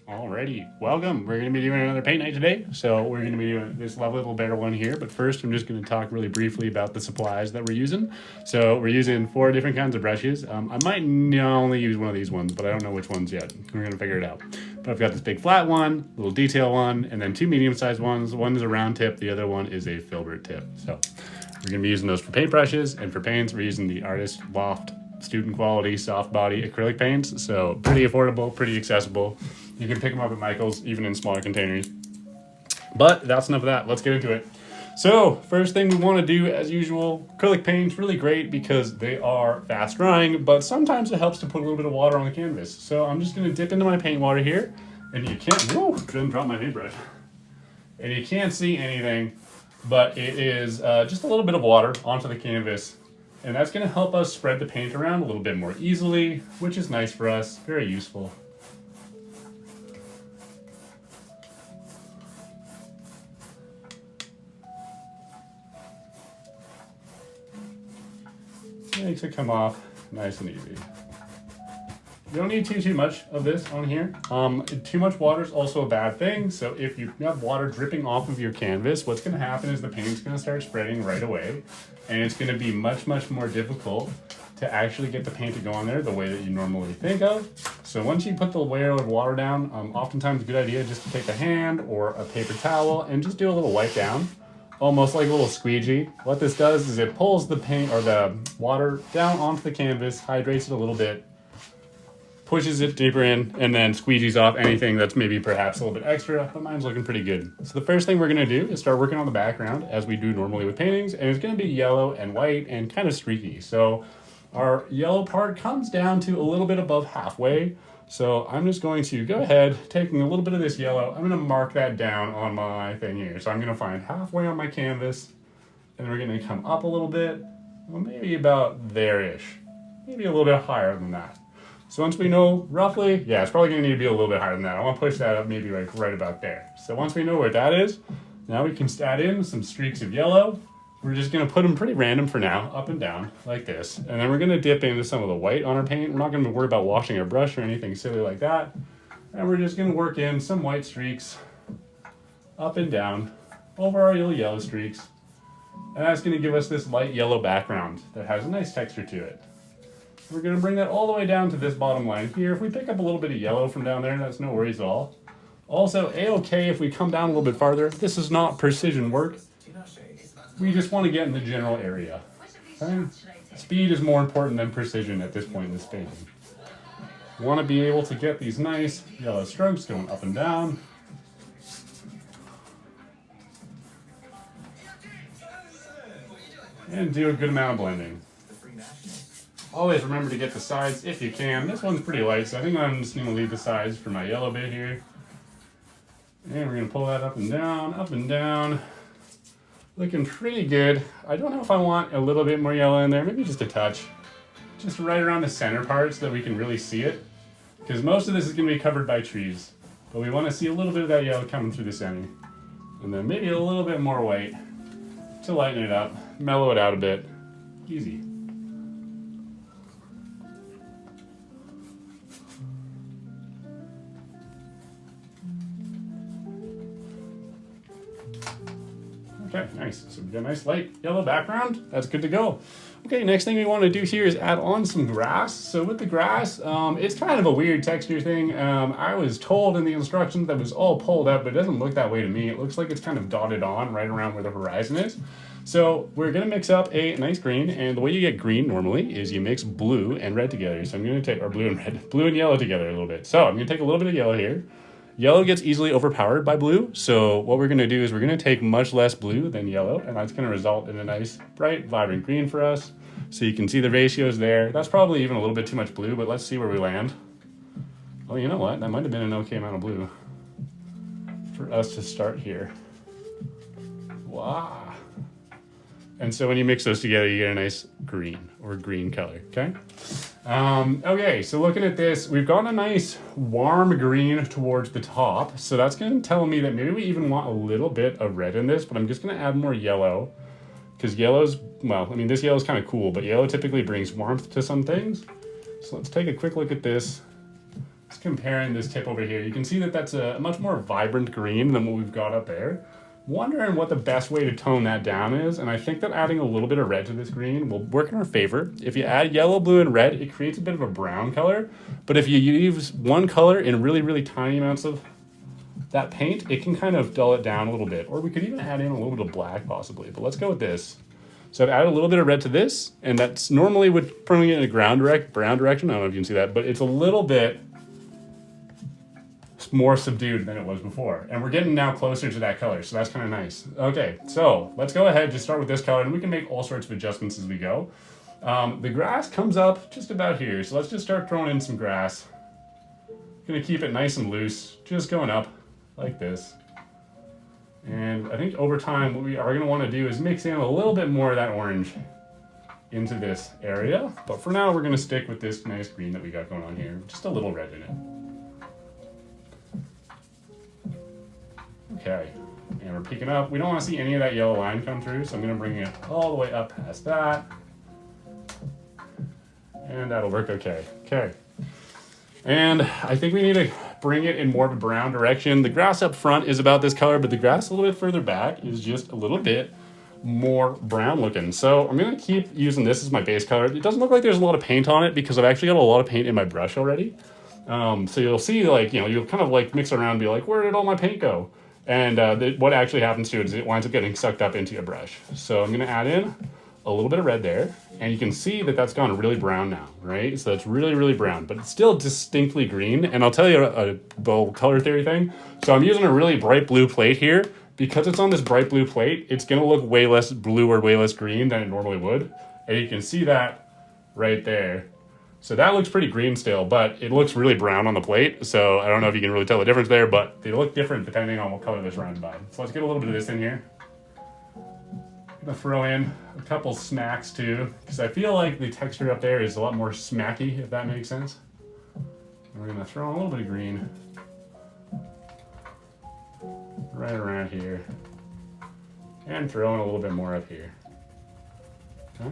Alrighty, welcome. We're going to be doing another paint night today. So we're going to be doing this lovely little better one here. But first, I'm just going to talk really briefly about the supplies that we're using. So we're using 4 different kinds of brushes. I might only use one of these ones, but I don't know which ones yet. We're going to figure it out. But I've got this big flat one, little detail one, and then 2 medium-sized ones. One is a round tip. The other one is a filbert tip. So we're going to be using those for paint brushes, and for paints, we're using the Artist Loft student quality soft body acrylic paints. So pretty affordable, pretty accessible. You can pick them up at Michael's, even in smaller containers. But that's enough of that. Let's get into it. So first thing we want to do, as usual, acrylic paint's really great because they are fast drying, but sometimes it helps to put a little bit of water on the canvas. So I'm just going to dip into my paint water here, and you can't, whoa, didn't drop my paintbrush. And you can't see anything, but it is just a little bit of water onto the canvas. And that's going to help us spread the paint around a little bit more easily, which is nice for us, very useful. Makes it come off nice and easy. You don't need too much of this on here. Too much water is also a bad thing. So if you have water dripping off of your canvas, what's going to happen is the paint's going to start spreading right away, and it's going to be much more difficult to actually get the paint to go on there the way that you normally think of. So once you put the layer of water down, oftentimes a good idea just to take a hand or a paper towel and just do a little wipe down. Almost like a little squeegee. What this does is it pulls the paint or the water down onto the canvas, hydrates it a little bit, pushes it deeper in, and then squeegees off anything that's maybe perhaps a little bit extra, but mine's looking pretty good. So the first thing we're gonna do is start working on the background as we do normally with paintings, and it's gonna be yellow and white and kind of streaky. So our yellow part comes down to a little bit above halfway. So I'm just going to go ahead, taking a little bit of this yellow, I'm gonna mark that down on my thing here. So I'm gonna find halfway on my canvas, and we're gonna come up a little bit, well, maybe about there-ish, maybe a little bit higher than that. So once we know roughly, yeah, it's probably gonna need to be a little bit higher than that. I wanna push that up maybe like right about there. So once we know where that is, now we can add in some streaks of yellow. We're just gonna put them pretty random for now, up and down, like this. And then we're gonna dip into some of the white on our paint. We're not gonna worry about washing our brush or anything silly like that. And we're just gonna work in some white streaks up and down over our little yellow streaks. And that's gonna give us this light yellow background that has a nice texture to it. We're gonna bring that all the way down to this bottom line here. If we pick up a little bit of yellow from down there, that's no worries at all. Also, A-okay if we come down a little bit farther. This is not precision work. We just want to get in the general area. Okay? Speed is more important than precision at this point in this painting. We want to be able to get these nice yellow strokes going up and down. And do a good amount of blending. Always remember to get the sides if you can. This one's pretty light, so I think I'm just going to leave the sides for my yellow bit here. And we're going to pull that up and down, up and down. Looking pretty good. I don't know if I want a little bit more yellow in there, maybe just a touch. Just right around the center part so that we can really see it. Because most of this is going to be covered by trees. But we want to see a little bit of that yellow coming through the center. And then maybe a little bit more white to lighten it up, mellow it out a bit. Easy. Okay, nice. So we've got a nice light yellow background. That's good to go. Okay, next thing we want to do here is add on some grass. So with the grass, it's kind of a weird texture thing. I was told in the instructions that it was all pulled up, but it doesn't look that way to me. It looks like it's kind of dotted on right around where the horizon is. So we're gonna mix up a nice green, and the way you get green normally is you mix blue and red together. So I'm gonna take, or blue and red, blue and yellow together a little bit. So I'm gonna take a little bit of yellow here. Yellow gets easily overpowered by blue, so what we're gonna do is we're gonna take much less blue than yellow, and that's gonna result in a nice, bright, vibrant green for us. So you can see the ratios there. That's probably even a little bit too much blue, but let's see where we land. Oh, you know what? That might have been an okay amount of blue for us to start here. Wow. And so when you mix those together, you get a nice green or green color, okay? Okay, so looking at this, we've got a nice warm green towards the top. So that's gonna tell me that maybe we even want a little bit of red in this, but I'm just gonna add more yellow because yellow's, well, I mean, this yellow is kind of cool, but yellow typically brings warmth to some things. So let's take a quick look at this. It's just comparing this tip over here, you can see that that's a much more vibrant green than what we've got up there. Wondering what the best way to tone that down is, and I think that adding a little bit of red to this green will work in our favor. If you add yellow, blue, and red, it creates a bit of a brown color, but if you use one color in really, really tiny amounts of that paint, it can kind of dull it down a little bit, or we could even add in a little bit of black possibly, but let's go with this. So I've added a little bit of red to this, and that's normally would bring it in a brown direction. I don't know if you can see that, but it's a little bit more subdued than it was before. And we're getting now closer to that color, so that's kind of nice. Okay, so let's go ahead, just start with this color, and we can make all sorts of adjustments as we go. The grass comes up just about here, so let's just start throwing in some grass. Gonna keep it nice and loose, just going up like this. And I think over time, what we are gonna wanna do is mix in a little bit more of that orange into this area. But for now, we're gonna stick with this nice green that we got going on here, just a little red in it. Okay, and we're peeking up. We don't want to see any of that yellow line come through, so I'm going to bring it all the way up past that. And that'll work okay. Okay. And I think we need to bring it in more of a brown direction. The grass up front is about this color, but the grass a little bit further back is just a little bit more brown looking. So I'm going to keep using this as my base color. It doesn't look like there's a lot of paint on it because I've actually got a lot of paint in my brush already. So you'll see, like, you'll kind of like mix around and be like, where did all my paint go? And what actually happens to it is it winds up getting sucked up into your brush. So I'm going to add in a little bit of red there, and you can see that that's gone really brown now, right? So it's really, really brown, but it's still distinctly green. And I'll tell you a little color theory thing. So I'm using a really bright blue plate here. Because it's on this bright blue plate, it's going to look way less blue or way less green than it normally would. And you can see that right there. So that looks pretty green still, but it looks really brown on the plate. So I don't know if you can really tell the difference there, but they look different depending on what color they're surrounded by. So let's get a little bit of this in here. I'm gonna throw in a couple smacks too, because I feel like the texture up there is a lot more smacky, if that makes sense. And we're gonna throw in a little bit of green right around here, and throw in a little bit more up here. Okay.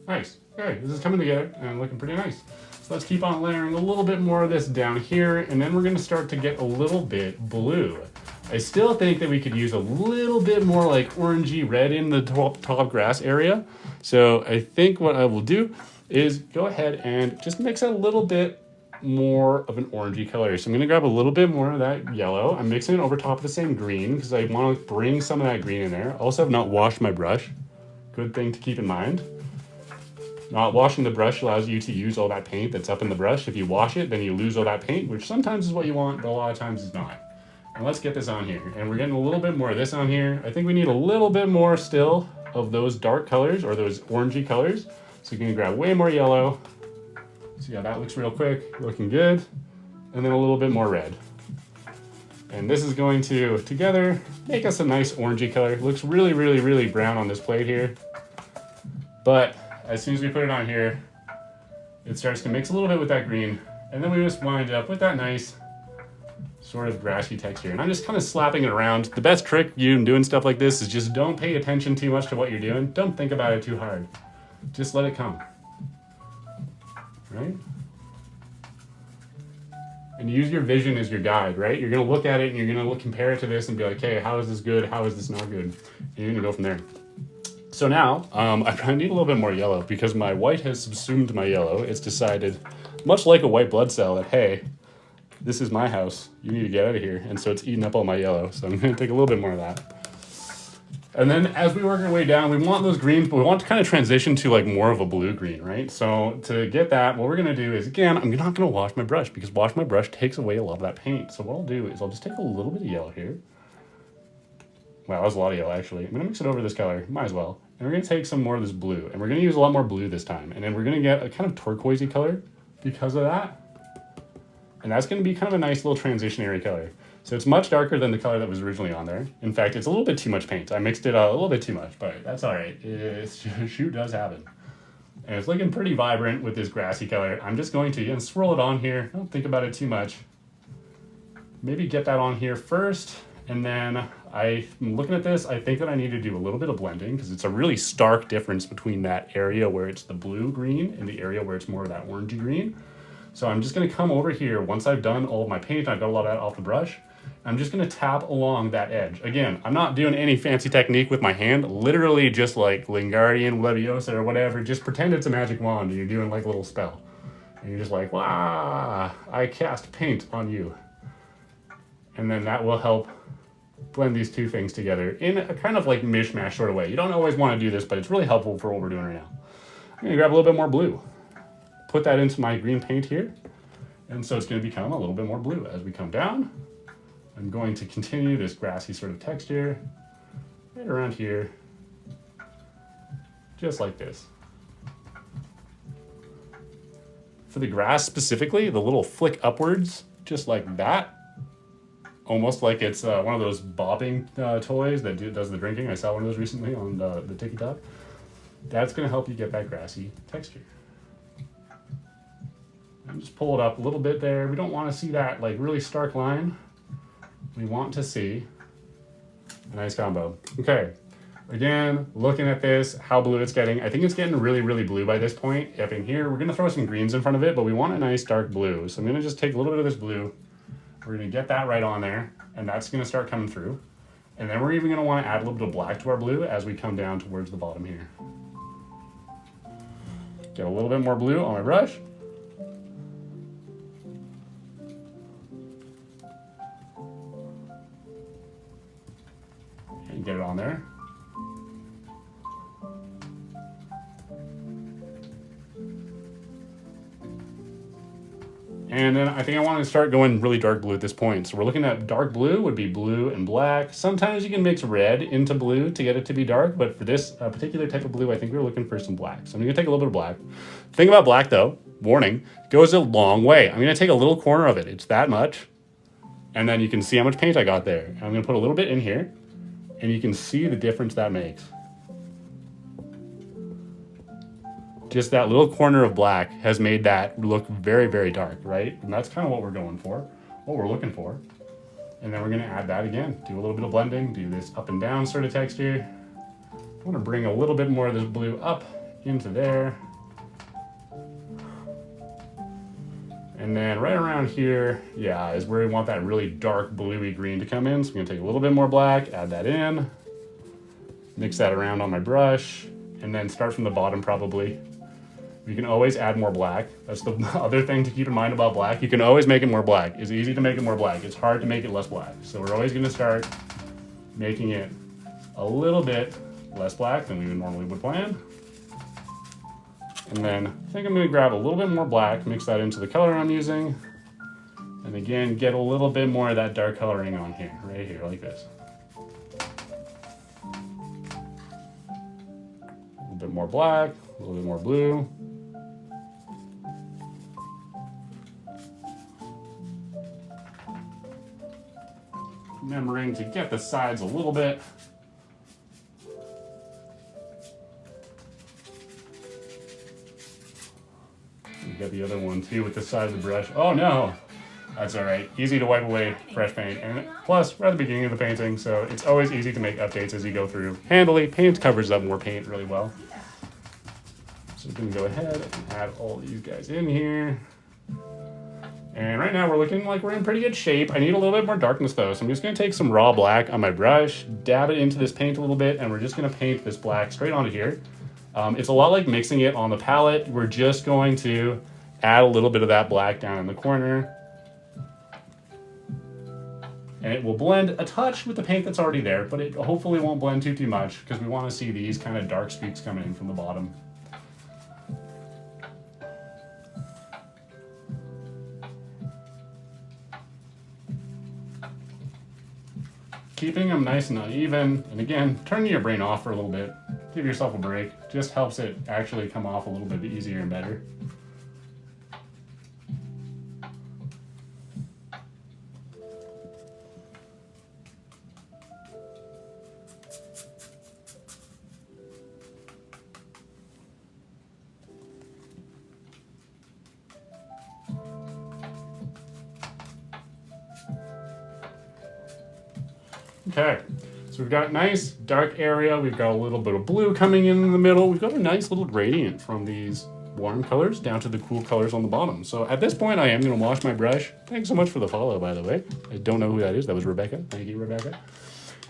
Nice. Okay, this is coming together and looking pretty nice. So let's keep on layering a little bit more of this down here, and then we're going to start to get a little bit blue. I still think that we could use a little bit more like orangey red in the top grass area. So I think what I will do is go ahead and just mix a little bit more of an orangey color. So I'm going to grab a little bit more of that yellow. I'm mixing it over top of the same green because I want to bring some of that green in there. Also, I've not washed my brush. Good thing to keep in mind. Not washing the brush allows you to use all that paint that's up in the brush. If you wash it, then you lose all that paint, which sometimes is what you want, but a lot of times is not. And let's get this on here. And we're getting a little bit more of this on here. I think we need a little bit more still of those dark colors or those orangey colors. So you're gonna grab way more yellow. See how that looks real quick, looking good. And then a little bit more red. And this is going to, together, make us a nice orangey color. It looks really, really, really brown on this plate here. But as soon as we put it on here, it starts to mix a little bit with that green, and then we just wind up with that nice sort of grassy texture. And I'm just kind of slapping it around. The best trick you doing stuff like this is just don't pay attention too much to what you're doing. Don't think about it too hard. Just let it come, right? And use your vision as your guide, right? You're gonna look at it and you're gonna compare it to this and be like, hey, how is this good? How is this not good? And you're gonna go from there. So now, I need a little bit more yellow because my white has subsumed my yellow. It's decided, much like a white blood cell, that, hey, this is my house. You need to get out of here. And so it's eating up all my yellow. So I'm going to take a little bit more of that. And then as we work our way down, we want those greens, but we want to kind of transition to like more of a blue-green, right? So to get that, what we're going to do is, again, I'm not going to wash my brush because wash my brush takes away a lot of that paint. So what I'll do is I'll just take a little bit of yellow here. Wow, that was a lot of yellow, actually. I'm going to mix it over this color. Might as well. And we're going to take some more of this blue. And we're going to use a lot more blue this time. And then we're going to get a kind of turquoisey color because of that. And that's going to be kind of a nice little transitionary color. So it's much darker than the color that was originally on there. In fact, it's a little bit too much paint. I mixed it a little bit too much, but that's all right. Shoot does happen. And it's looking pretty vibrant with this grassy color. I'm just going to, again, swirl it on here. Don't think about it too much. Maybe get that on here first. And then I'm looking at this, I think that I need to do a little bit of blending because it's a really stark difference between that area where it's the blue-green and the area where it's more of that orangey green. So I'm just gonna come over here once I've done all of my paint, I've got a lot of that off the brush. I'm just gonna tap along that edge. Again, I'm not doing any fancy technique with my hand, literally just like Wingardium Leviosa or whatever, just pretend it's a magic wand and you're doing like a little spell. And you're just like, wow, I cast paint on you. And then that will help blend these two things together in a kind of like mishmash sort of way. You don't always want to do this, but it's really helpful for what we're doing right now. I'm gonna grab a little bit more blue, put that into my green paint here. And so it's gonna become a little bit more blue as we come down. I'm going to continue this grassy sort of texture right around here, just like this. For the grass specifically, the little flick upwards, just like that, almost like it's one of those bobbing toys that does the drinking. I saw one of those recently on the TikTok. That's gonna help you get that grassy texture. And just pull it up a little bit there. We don't wanna see that like really stark line. We want to see a nice combo. Okay, again, looking at this, how blue it's getting. I think it's getting really, really blue by this point. Up in here, we're gonna throw some greens in front of it, but we want a nice dark blue. So I'm gonna just take a little bit of this blue. We're gonna get that right on there, and that's gonna start coming through. And then we're even gonna wanna add a little bit of black to our blue as we come down towards the bottom here. Get a little bit more blue on my brush. And get it on there. And then I think I want to start going really dark blue at this point. So we're looking at dark blue would be blue and black. Sometimes you can mix red into blue to get it to be dark, but for this particular type of blue, I think we're looking for some black. So I'm gonna take a little bit of black. The thing about black though, warning, goes a long way. I'm gonna take a little corner of it. It's that much. And then you can see how much paint I got there. I'm gonna put a little bit in here and you can see the difference that makes. Just that little corner of black has made that look very, very dark, right? And that's kind of what we're going for, what we're looking for. And then we're gonna add that again, do a little bit of blending, do this up and down sort of texture. I wanna bring a little bit more of this blue up into there. And then right around here, yeah, is where we want that really dark bluey green to come in. So I'm gonna take a little bit more black, add that in, mix that around on my brush, and then start from the bottom probably. You can always add more black. That's the other thing to keep in mind about black. You can always make it more black. It's easy to make it more black. It's hard to make it less black. So we're always gonna start making it a little bit less black than we normally would plan. And then I think I'm gonna grab a little bit more black, mix that into the color I'm using. And again, get a little bit more of that dark coloring on here, right here, like this. A little bit more black, a little bit more blue. Remembering to get the sides a little bit. Get the other one too with the side of the brush. Oh no, that's all right. Easy to wipe away fresh paint. And plus, we're at the beginning of the painting, so it's always easy to make updates as you go through. Handily, paint covers up more paint really well. So I'm gonna go ahead and add all these guys in here. And right now we're looking like we're in pretty good shape. I need a little bit more darkness though, so I'm just gonna take some raw black on my brush, dab it into this paint a little bit, and we're just gonna paint this black straight onto here. It's a lot like mixing it on the palette. We're just going to add a little bit of that black down in the corner. And it will blend a touch with the paint that's already there, but it hopefully won't blend too much because we want to see these kind of dark streaks coming in from the bottom. Keeping them nice and uneven, and again, turning your brain off for a little bit. Give yourself a break. Just helps it actually come off a little bit easier and better. Okay, so we've got a nice dark area. We've got a little bit of blue coming in the middle. We've got a nice little gradient from these warm colors down to the cool colors on the bottom. So at this point, I am going to wash my brush. Thanks so much for the follow, by the way. I don't know who that is. That was Rebecca. Thank you, Rebecca.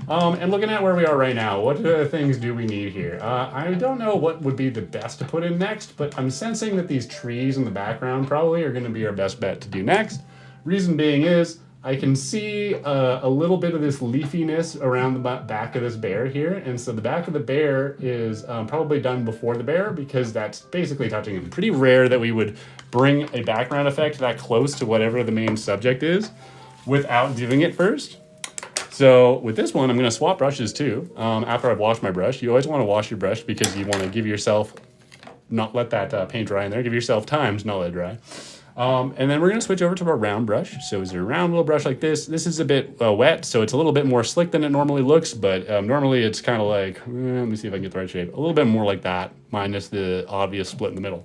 And looking at where we are right now, what things do we need here? I don't know what would be the best to put in next, but I'm sensing that these trees in the background probably are going to be our best bet to do next. Reason being is I can see a little bit of this leafiness around the back of this bear here. And so the back of the bear is probably done before the bear because that's basically touching him. Pretty rare that we would bring a background effect that close to whatever the main subject is without doing it first. So with this one, I'm going to swap brushes too. After I've washed my brush, you always want to wash your brush because you want to give yourself, not let that paint dry in there, give yourself time to not let it dry. And then we're going to switch over to our round brush. So it's a round little brush like this. This is a bit wet, so it's a little bit more slick than it normally looks, but normally it's kind of like, let me see if I can get the right shape. A little bit more like that, minus the obvious split in the middle.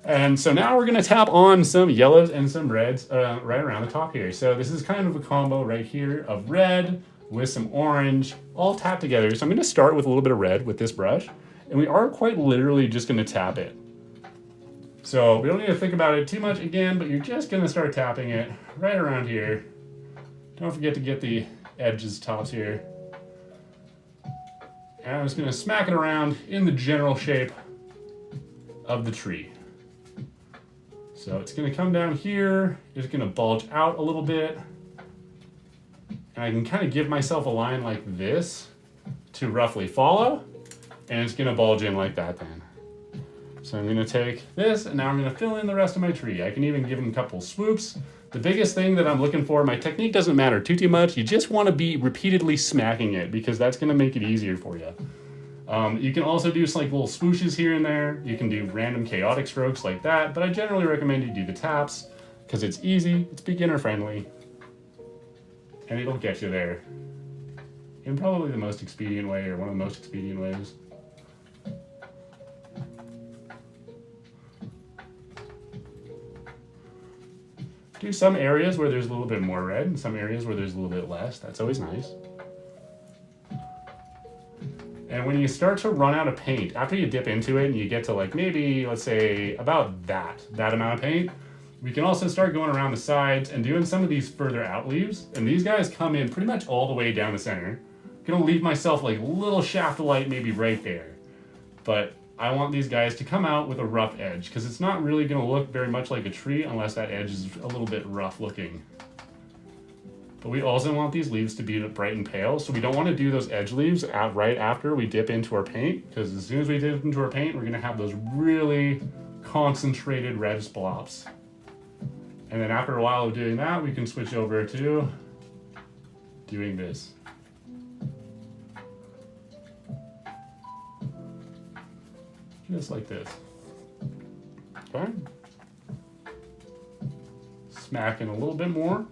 And so now we're going to tap on some yellows and some reds right around the top here. So this is kind of a combo right here of red with some orange, all tapped together. So I'm going to start with a little bit of red with this brush, and we are quite literally just going to tap it. So we don't need to think about it too much again, but you're just going to start tapping it right around here. Don't forget to get the edges, tops here. And I'm just going to smack it around in the general shape of the tree. So it's going to come down here, it's going to bulge out a little bit, and I can kind of give myself a line like this to roughly follow, and it's going to bulge in like that then. So I'm going to take this, and now I'm going to fill in the rest of my tree. I can even give them a couple swoops. The biggest thing that I'm looking for, my technique doesn't matter too much, you just want to be repeatedly smacking it because that's going to make it easier for you. You can also do like little swooshes here and there. You can do random chaotic strokes like that, but I generally recommend you do the taps because it's easy, it's beginner friendly, and it'll get you there in probably the most expedient way, or one of the most expedient ways. Do some areas where there's a little bit more red and some areas where there's a little bit less. That's always nice. And when you start to run out of paint, after you dip into it and you get to like maybe, let's say, about that amount of paint, we can also start going around the sides and doing some of these further out leaves. And these guys come in pretty much all the way down the center. I'm gonna leave myself like a little shaft of light maybe right there. But I want these guys to come out with a rough edge because it's not really gonna look very much like a tree unless that edge is a little bit rough looking. But we also want these leaves to be bright and pale, so we don't want to do those edge leaves right after we dip into our paint, because as soon as we dip into our paint, we're going to have those really concentrated red splops. And then after a while of doing that, we can switch over to doing this. Just like this. Okay. Smacking a little bit more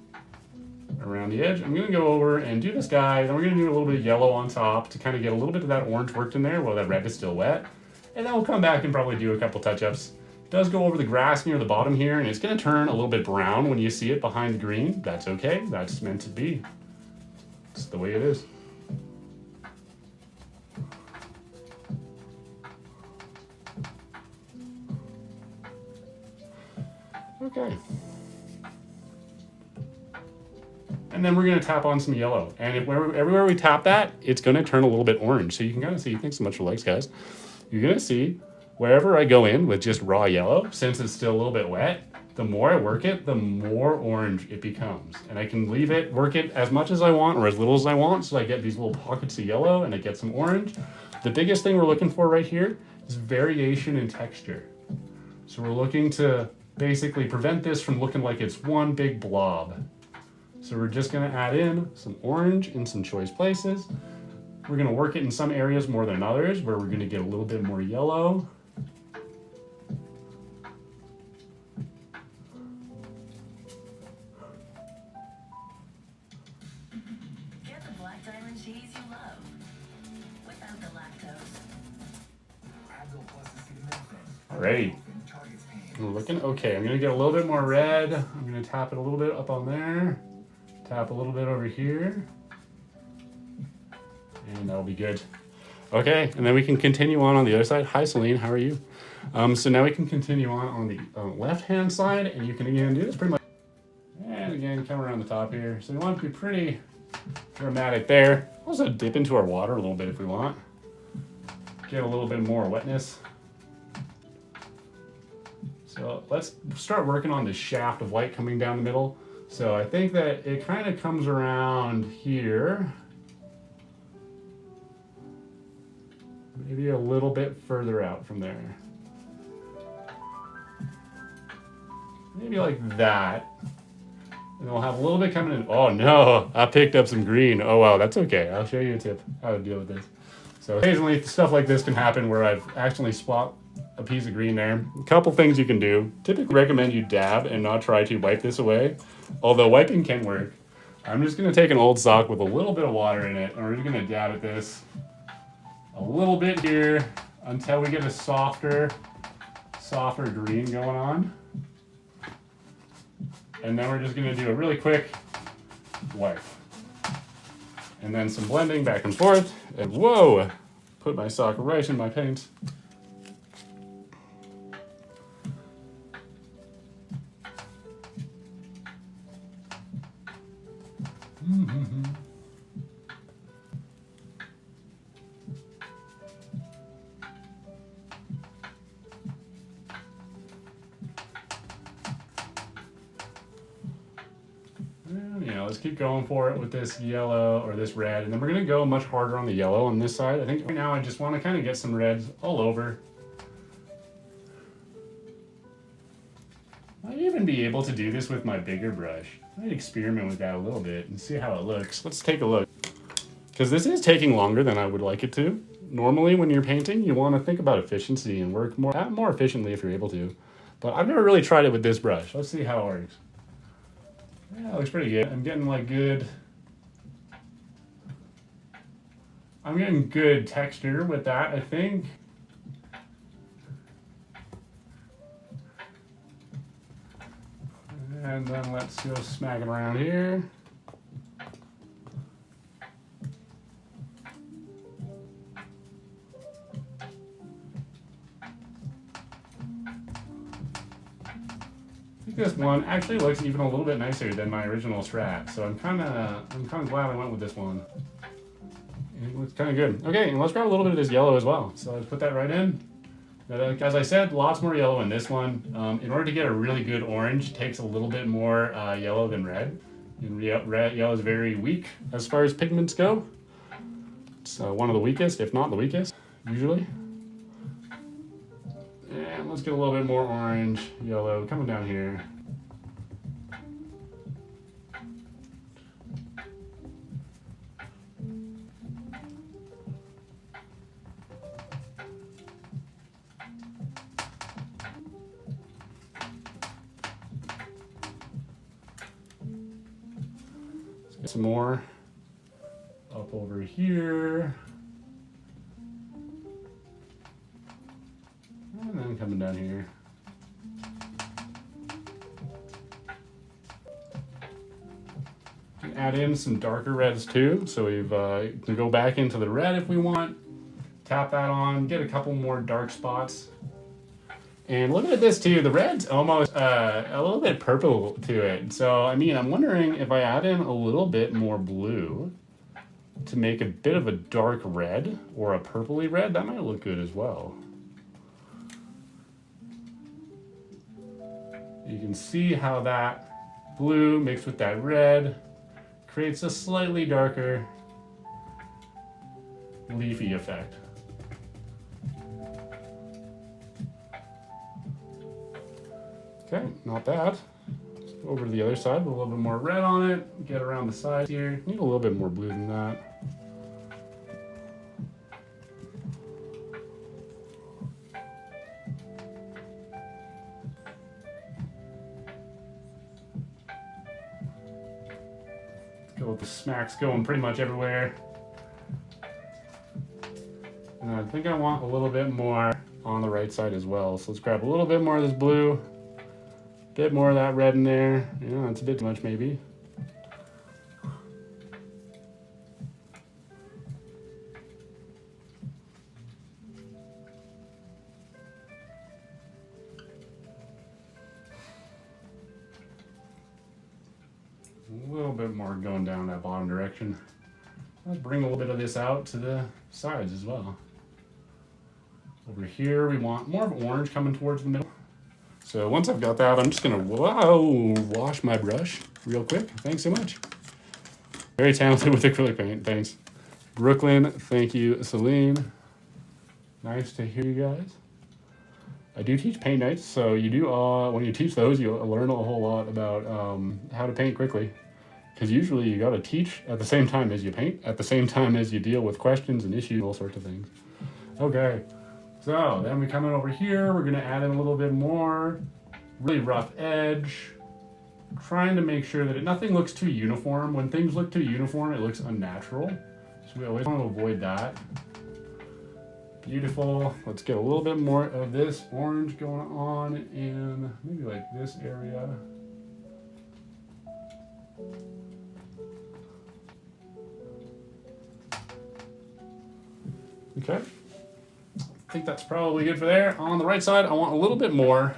around the edge. I'm going to go over and do this guy, then we're going to do a little bit of yellow on top to kind of get a little bit of that orange worked in there while that red is still wet. And then we'll come back and probably do a couple touch-ups. It does go over the grass near the bottom here, and it's going to turn a little bit brown when you see it behind the green. That's okay. That's meant to be. It's the way it is. Okay. And then we're going to tap on some yellow. And everywhere we tap that, it's going to turn a little bit orange. So you can kind of see, thanks so much for likes, guys. You're going to see wherever I go in with just raw yellow, since it's still a little bit wet, the more I work it, the more orange it becomes. And I can leave it, work it as much as I want or as little as I want, so I get these little pockets of yellow and I get some orange. The biggest thing we're looking for right here is variation in texture. So we're looking to basically prevent this from looking like it's one big blob. So we're just going to add in some orange in some choice places. We're going to work it in some areas more than others where we're going to get a little bit more yellow. Get the black diamond cheese you love without the lactose. Alrighty. We're looking okay. I'm going to get a little bit more red. I'm going to tap it a little bit up on there. Tap a little bit over here. And that'll be good. Okay, and then we can continue on the other side. Hi, Celine, how are you? So now we can continue on the left-hand side, and you can again do this pretty much. And again, come around the top here. So we want to be pretty dramatic there. Also dip into our water a little bit if we want. Get a little bit more wetness. So let's start working on this shaft of white coming down the middle. So I think that it kind of comes around here. Maybe a little bit further out from there. Maybe like that. And we'll have a little bit coming in. Oh no, I picked up some green. Oh wow, that's okay. I'll show you a tip how to deal with this. So occasionally stuff like this can happen where I've accidentally swapped a piece of green there. A couple things you can do. Typically recommend you dab and not try to wipe this away. Although wiping can work. I'm just gonna take an old sock with a little bit of water in it, and we're just gonna dab at this a little bit here until we get a softer green going on. And then we're just gonna do a really quick wipe. And then some blending back and forth. And whoa, put my sock right in my paint. Let's keep going for it with this yellow or this red, and then we're gonna go much harder on the yellow on this side. I think right now I just want to kind of get some reds all over. Might even be able to do this with my bigger brush. I might experiment with that a little bit and see how it looks. Let's take a look. Because this is taking longer than I would like it to. Normally when you're painting, you want to think about efficiency and work more efficiently if you're able to. But I've never really tried it with this brush. Let's see how it works. Yeah, it looks pretty good. I'm getting good texture with that, I think. And then let's go smack it around here. This one actually looks even a little bit nicer than my original strat, so I'm kind of glad I went with this one. It looks kind of good. Okay, and let's grab a little bit of this yellow as well. So let's put that right in. As I said, lots more yellow in this one. In order to get a really good orange, it takes a little bit more yellow than red. And yellow is very weak as far as pigments go. It's one of the weakest, if not the weakest, usually. And let's get a little bit more orange, yellow coming down here. Let's get some more up over here. And then coming down here. Can add in some darker reds too. So we've can go back into the red if we want. Tap that on, get a couple more dark spots. And looking at this too, the red's almost a little bit purple to it. So I mean, I'm wondering if I add in a little bit more blue to make a bit of a dark red or a purpley red, that might look good as well. You can see how that blue mixed with that red creates a slightly darker leafy effect. Okay, not bad. Let's go over to the other side with a little bit more red on it. Get around the sides here. Need a little bit more blue than that. Go with the smacks going pretty much everywhere. And I think I want a little bit more on the right side as well. So let's grab a little bit more of this blue, a bit more of that red in there. Yeah, that's a bit too much maybe. a little bit more going down that bottom direction. I'll bring a little bit of this out to the sides as well. Over here, we want more of orange coming towards the middle. So once I've got that, I'm just gonna wash my brush real quick. Thanks so much. Very talented with acrylic paint, thanks. Brooklyn, thank you, Celine. Nice to hear you guys. I do teach paint nights, so you do, when you teach those, you learn a whole lot about how to paint quickly. Because usually you gotta teach at the same time as you paint, at the same time as you deal with questions and issues, all sorts of things. Okay. So then we come in over here, we're gonna add in a little bit more really rough edge, trying to make sure that nothing looks too uniform. When things look too uniform, it looks unnatural. So we always want to avoid that. Beautiful. Let's get a little bit more of this orange going on in maybe like this area. Okay. I think that's probably good for there. On the right side, I want a little bit more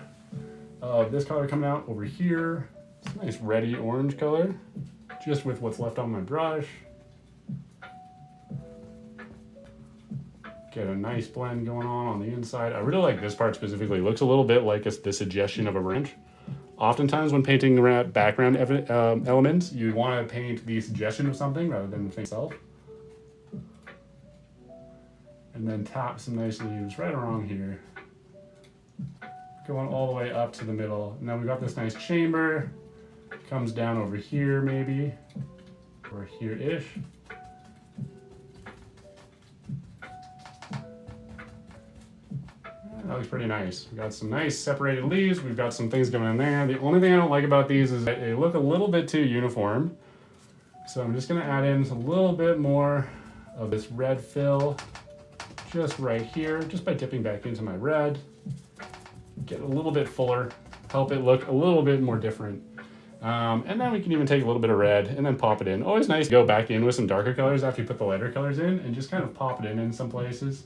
of this color coming out over here. It's a nice reddy orange color, just with what's left on my brush. Get a nice blend going on the inside. I really like this part specifically. It looks a little bit like the suggestion of a branch. Oftentimes when painting background elements, you want to paint the suggestion of something rather than the thing itself. And then tap some nice leaves right around here. Going all the way up to the middle. And then we've got this nice chamber. Comes down over here maybe, or here-ish. That looks pretty nice. We've got some nice separated leaves. We've got some things going in there. The only thing I don't like about these is that they look a little bit too uniform. So I'm just gonna add in a little bit more of this red fill just right here, just by dipping back into my red. Get a little bit fuller, help it look a little bit more different. And then we can even take a little bit of red and then pop it in. Always nice to go back in with some darker colors after you put the lighter colors in and just kind of pop it in some places.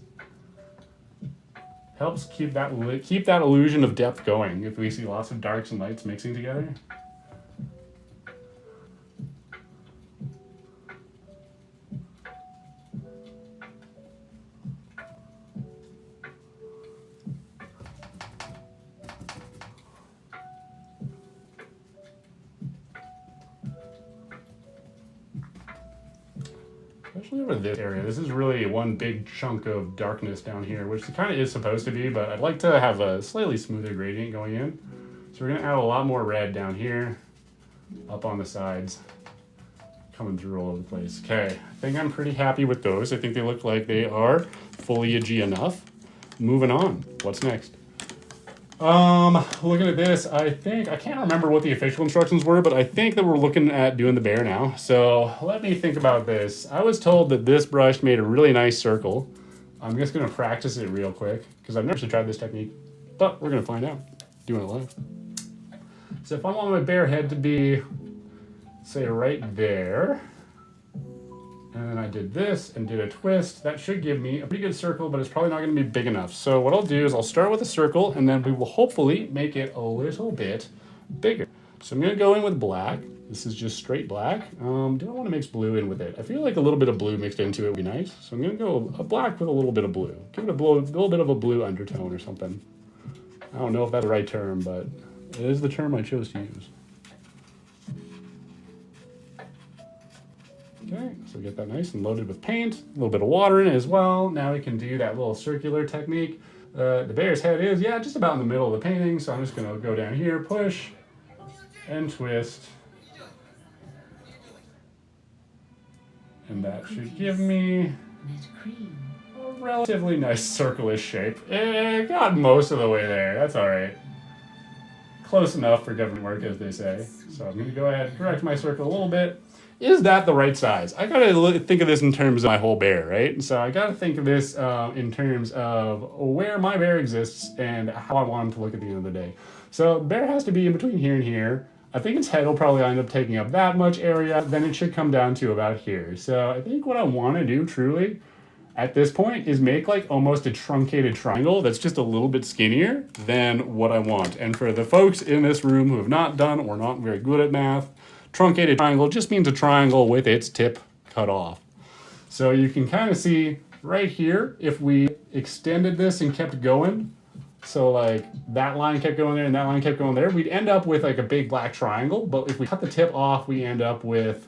Helps keep that illusion of depth going if we see lots of darks and lights mixing together. Especially over this area. This is really one big chunk of darkness down here, which it kind of is supposed to be, but I'd like to have a slightly smoother gradient going in. So we're gonna add a lot more red down here, up on the sides, coming through all over the place. Okay, I think I'm pretty happy with those. I think they look like they are foliagey enough. Moving on, what's next? Looking at this, I can't remember what the official instructions were, but I think that we're looking at doing the bear now. So let me think about this. I was told that this brush made a really nice circle. I'm just gonna practice it real quick because I've never actually tried this technique, but we're gonna find out doing it live. So if I want my bear head to be, say, right there, and then I did this and did a twist, that should give me a pretty good circle, but it's probably not gonna be big enough. So what I'll do is I'll start with a circle and then we will hopefully make it a little bit bigger. So I'm gonna go in with black. This is just straight black. Do I wanna mix blue in with it? I feel like a little bit of blue mixed into it would be nice. So I'm gonna go a black with a little bit of blue. Give it a little bit of a blue undertone or something. I don't know if that's the right term, but it is the term I chose to use. Okay, so get that nice and loaded with paint, a little bit of water in it as well. Now we can do that little circular technique. The bear's head is, yeah, just about in the middle of the painting, so I'm just gonna go down here, push, and twist. And that should give me a relatively nice circle-ish shape. It got most of the way there, that's all right. Close enough for government work, as they say. So I'm gonna go ahead and correct my circle a little bit. Is that the right size? I gotta think of this in terms of my whole bear, right? So I gotta think of this in terms of where my bear exists and how I want him to look at the end of the day. So bear has to be in between here and here. I think its head will probably end up taking up that much area, then it should come down to about here. So I think what I wanna do truly at this point is make like almost a truncated triangle that's just a little bit skinnier than what I want. And for the folks in this room who have not done or not very good at math, Truncated triangle just means a triangle with its tip cut off. So you can kind of see right here, if we extended this and kept going, so like that line kept going there and that line kept going there, we'd end up with like a big black triangle. But if we cut the tip off, we end up with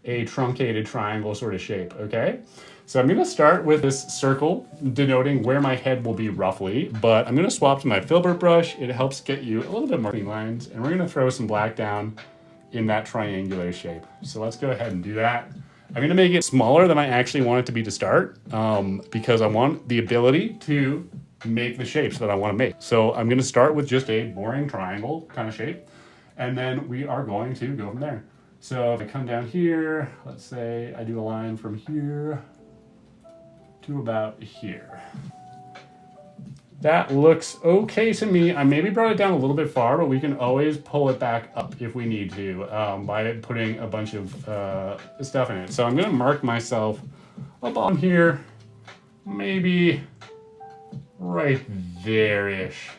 a truncated triangle sort of shape, okay? So I'm gonna start with this circle denoting where my head will be roughly, but I'm gonna swap to my filbert brush. It helps get you a little bit more clean lines, and we're gonna throw some black down in that triangular shape. So let's go ahead and do that. I'm gonna make it smaller than I actually want it to be to start, because I want the ability to make the shapes that I wanna make. So I'm gonna start with just a boring triangle kind of shape, and then we are going to go from there. So if I come down here, let's say I do a line from here to about here. That looks okay to me. I maybe brought it down a little bit far, but we can always pull it back up if we need to by putting a bunch of stuff in it. So I'm gonna mark myself up on here, maybe right there-ish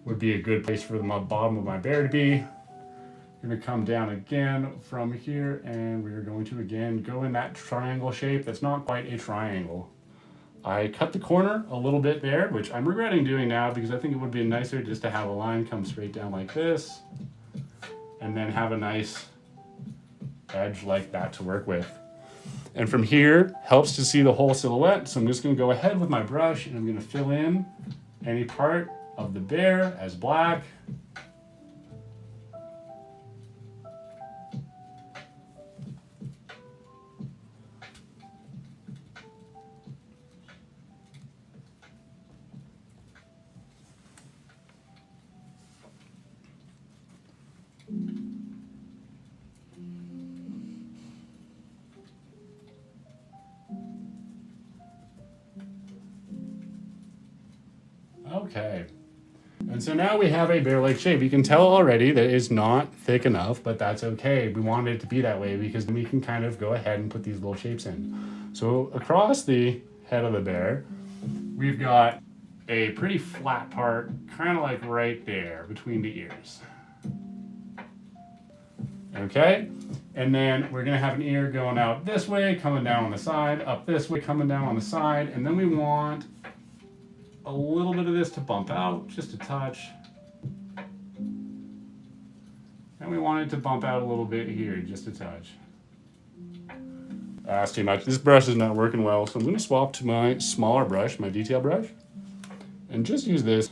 would be a good place for the bottom of my bear to be. I'm gonna come down again from here, and we're going to again go in that triangle shape. That's not quite a triangle. I cut the corner a little bit there, which I'm regretting doing now because I think it would be nicer just to have a line come straight down like this and then have a nice edge like that to work with. And from here, helps to see the whole silhouette. So I'm just gonna go ahead with my brush and I'm gonna fill in any part of the bear as black. Okay, and so now we have a bear-like shape. You can tell already that it's not thick enough, but that's okay. We wanted it to be that way because then we can kind of go ahead and put these little shapes in. So across the head of the bear, we've got a pretty flat part, kind of like right there between the ears. Okay, and then we're gonna have an ear going out this way, coming down on the side, up this way, coming down on the side, and then we want a little bit of this to bump out, just a touch. And we want it to bump out a little bit here, just a touch. That's too much. This brush is not working well, so I'm gonna swap to my smaller brush, my detail brush, and just use this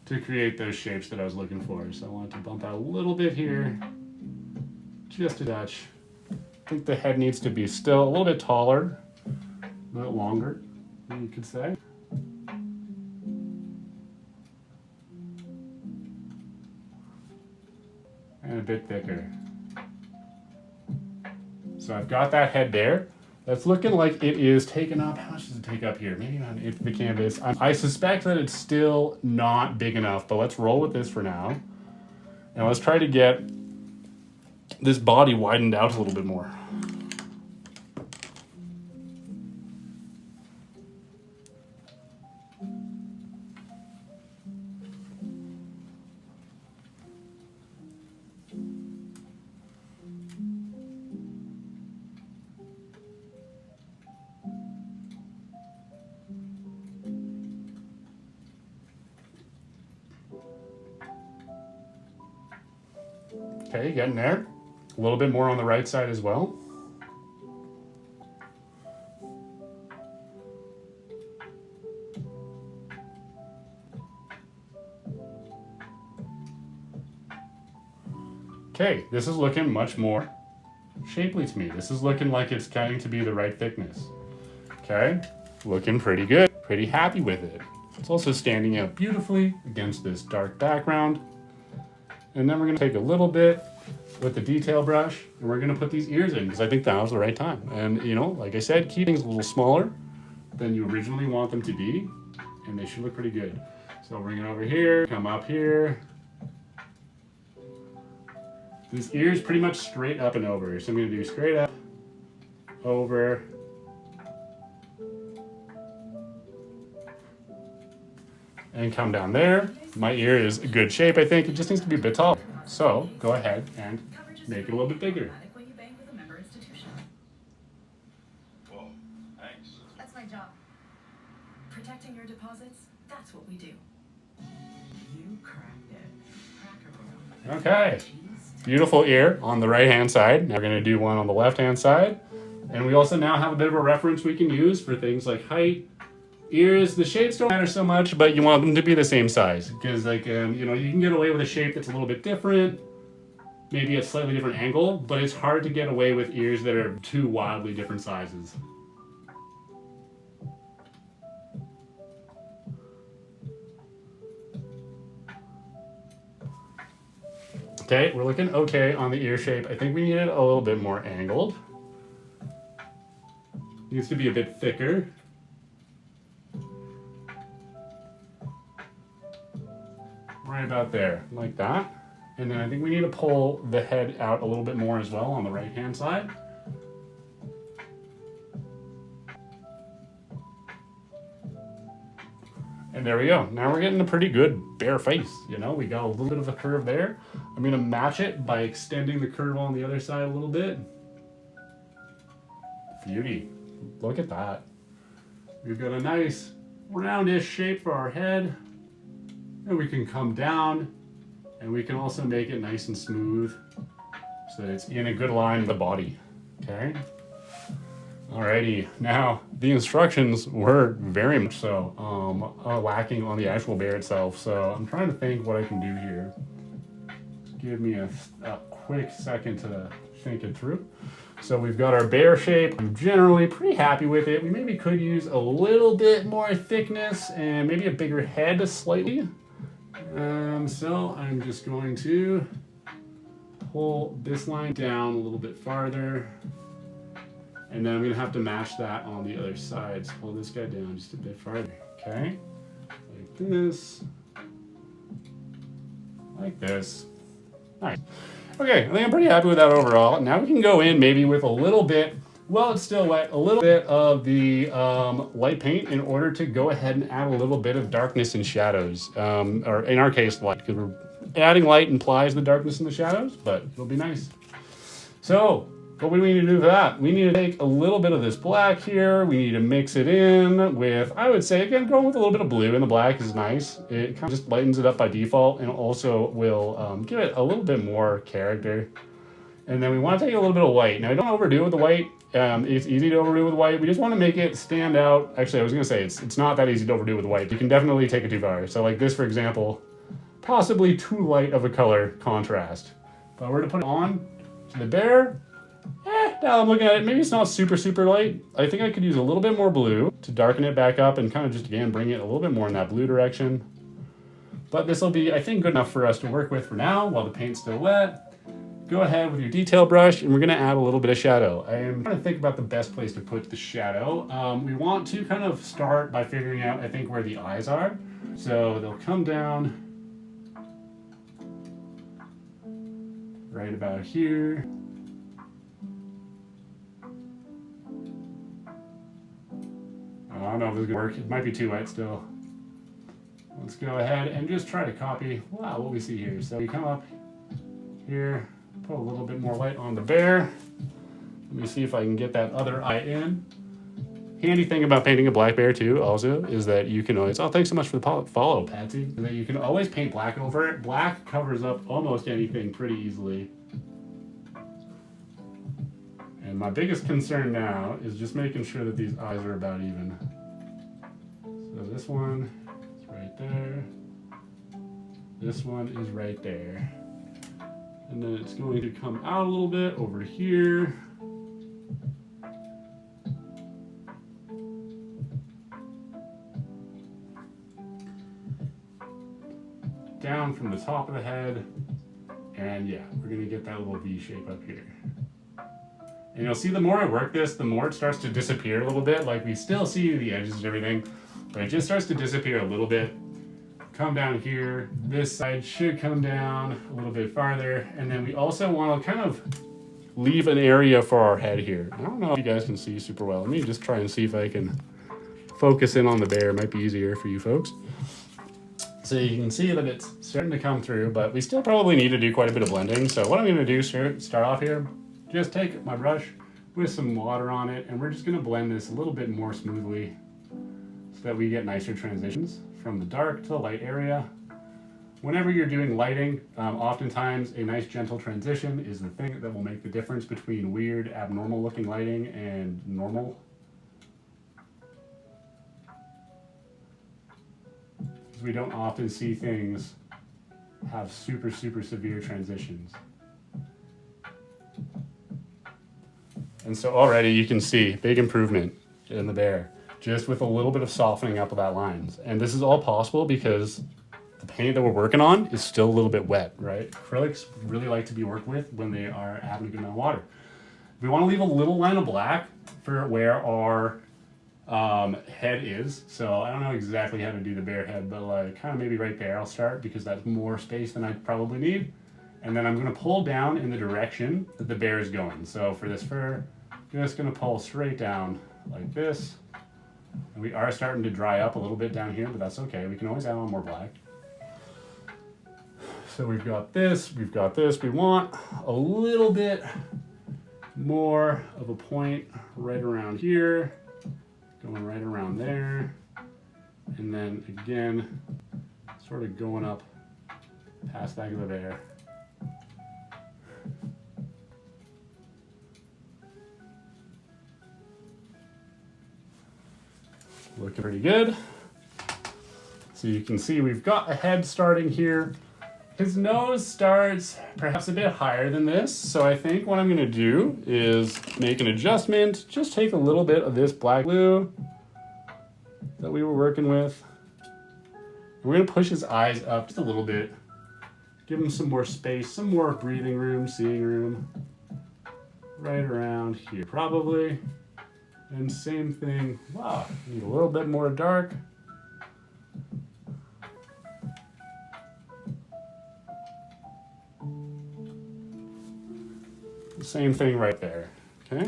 to create those shapes that I was looking for. So I want it to bump out a little bit here, just a touch. I think the head needs to be still a little bit taller, a bit longer, you could say. And a bit thicker. So I've got that head there. That's looking like it is taken up. How much does it take up here? Maybe on the canvas. I suspect that it's still not big enough, but let's roll with this for now. And let's try to get this body widened out a little bit more. Okay, getting there. A little bit more on the right side as well. Okay, this is looking much more shapely to me. This is looking like it's getting to be the right thickness. Okay, looking pretty good. Pretty happy with it. It's also standing out beautifully against this dark background. And then we're gonna take a little bit with the detail brush and we're gonna put these ears in because I think that was the right time. And you know, like I said, keep things a little smaller than you originally want them to be, and they should look pretty good. So bring it over here, come up here. This ear is pretty much straight up and over. So I'm gonna do straight up, over, and come down there. My ear is a good shape, I think. It just needs to be a bit taller. So go ahead and make it a little bit bigger. When you bank with a member institution. Whoa, thanks. That's my job. Protecting your deposits, that's what we do. You cracked it. Cracker Barrel. Okay. Beautiful ear on the right hand side. Now we're going to do one on the left hand side. And we also now have a bit of a reference we can use for things like height. Ears, the shapes don't matter so much, but you want them to be the same size. Because like, you know, you can get away with a shape that's a little bit different. Maybe a slightly different angle, but it's hard to get away with ears that are too wildly different sizes. Okay, we're looking okay on the ear shape. I think we need it a little bit more angled. Needs to be a bit thicker. Right about there, like that. And then I think we need to pull the head out a little bit more as well on the right hand side. And there we go. Now we're getting a pretty good bear face. You know, we got a little bit of a curve there. I'm gonna match it by extending the curve on the other side a little bit. Beauty. Look at that. We've got a nice roundish shape for our head. And we can come down, and we can also make it nice and smooth so that it's in a good line with the body. Okay? Alrighty, now the instructions were very much so lacking on the actual bear itself, so I'm trying to think what I can do here. Give me a quick second to think it through. So we've got our bear shape. I'm generally pretty happy with it. We maybe could use a little bit more thickness and maybe a bigger head slightly. So I'm just going to pull this line down a little bit farther. And then I'm gonna have to match that on the other side. So pull this guy down just a bit farther, okay? Like this. Like this. Nice. Okay, I think I'm pretty happy with that overall. Now we can go in maybe with a little bit, while it's still wet, a little bit of the light paint in order to go ahead and add a little bit of darkness and shadows. Or in our case, light, because we're adding light implies the darkness and the shadows, but it'll be nice. So, what do we need to do for that? We need to take a little bit of this black here. We need to mix it in with, I would say, again, going with a little bit of blue, and the black is nice. It kind of just lightens it up by default and also will give it a little bit more character. And then we want to take a little bit of white. Now, we don't overdo it with the white. It's easy to overdo with white. We just want to make it stand out. Actually, I was going to say, it's not that easy to overdo with white. You can definitely take it too far. So like this, for example, possibly too light of a color contrast. But we're to put it on to the bear. Now I'm looking at it, maybe it's not super, super light. I think I could use a little bit more blue to darken it back up and kind of just, again, bring it a little bit more in that blue direction. But this will be, I think, good enough for us to work with for now while the paint's still wet. Go ahead with your detail brush, and we're gonna add a little bit of shadow. I am trying to think about the best place to put the shadow. We want to kind of start by figuring out, I think, where the eyes are. So they'll come down right about here. I don't know if this is gonna work. It might be too wet still. Let's go ahead and just try to copy, wow, what we see here. So we come up here, put a little bit more light on the bear. Let me see if I can get that other eye in. Handy thing about painting a black bear too, also, is that you can always, oh, thanks so much for the follow, Patsy. Is that you can always paint black over it. Black covers up almost anything pretty easily. And my biggest concern now is just making sure that these eyes are about even. So this one is right there. This one is right there. And then it's going to come out a little bit over here. Down from the top of the head. And yeah, we're gonna get that little V shape up here. And you'll see the more I work this, the more it starts to disappear a little bit. Like we still see the edges and everything, but it just starts to disappear a little bit. Come down here. This side should come down a little bit farther. And then we also want to kind of leave an area for our head here. I don't know if you guys can see super well. Let me just try and see if I can focus in on the bear. It might be easier for you folks. So you can see that it's starting to come through, but we still probably need to do quite a bit of blending. So what I'm going to do, start off here, just take my brush with some water on it, and we're just going to blend this a little bit more smoothly so that we get nicer transitions from the dark to the light area. Whenever you're doing lighting, oftentimes a nice gentle transition is the thing that will make the difference between weird, abnormal looking lighting and normal. Because we don't often see things have super severe transitions. And so already you can see big improvement in the bear, just with a little bit of softening up of that lines. And this is all possible because the paint that we're working on is still a little bit wet, right? Acrylics really like to be worked with when they are having a good amount of water. We want to leave a little line of black for where our head is. So I don't know exactly how to do the bear head, but like kind of maybe right there I'll start because that's more space than I probably need. And then I'm going to pull down in the direction that the bear is going. So for this fur, I'm just going to pull straight down like this. And we are starting to dry up a little bit down here, but that's okay. We can always add on more black. So we've got this, we've got this. We want a little bit more of a point right around here, going right around there. And then again, sort of going up past back of the bear. Looking pretty good. So you can see we've got a head starting here. His nose starts perhaps a bit higher than this. So I think what I'm gonna do is make an adjustment. Just take a little bit of this black glue that we were working with. And we're gonna push his eyes up just a little bit. Give him some more space, some more breathing room, seeing room. Right around here, probably. And same thing, wow, need a little bit more dark. Same thing right there, okay?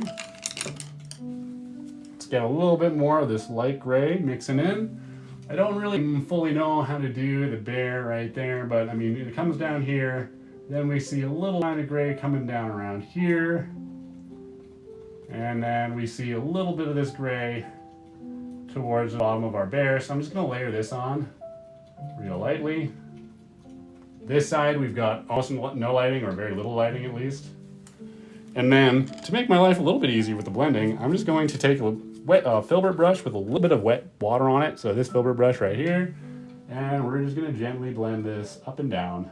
Let's get a little bit more of this light gray mixing in. I don't really fully know how to do the bear right there, but I mean, it comes down here, then we see a little line of gray coming down around here. And then we see a little bit of this gray towards the bottom of our bear. So I'm just gonna layer this on real lightly. This side, we've got almost no lighting, or very little lighting at least. And then to make my life a little bit easier with the blending, I'm just going to take a wet filbert brush with a little bit of wet water on it. So this filbert brush right here, and we're just gonna gently blend this up and down.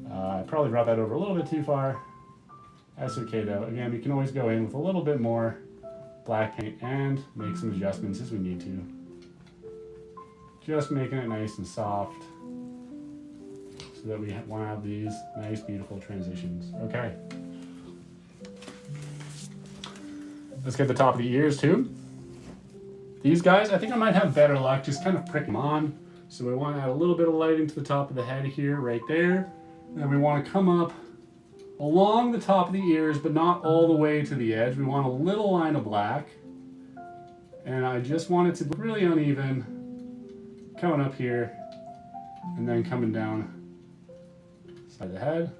I probably brought that over a little bit too far. That's okay though. Again, we can always go in with a little bit more black paint and make some adjustments as we need to. Just making it nice and soft so that we want to have these nice, beautiful transitions. Okay. Let's get the top of the ears too. These guys, I think I might have better luck just kind of prick them on. So we want to add a little bit of lighting to the top of the head here, right there. Then we want to come up along the top of the ears, but not all the way to the edge. We want a little line of black. And I just want it to be really uneven, coming up here, and then coming down side of the head.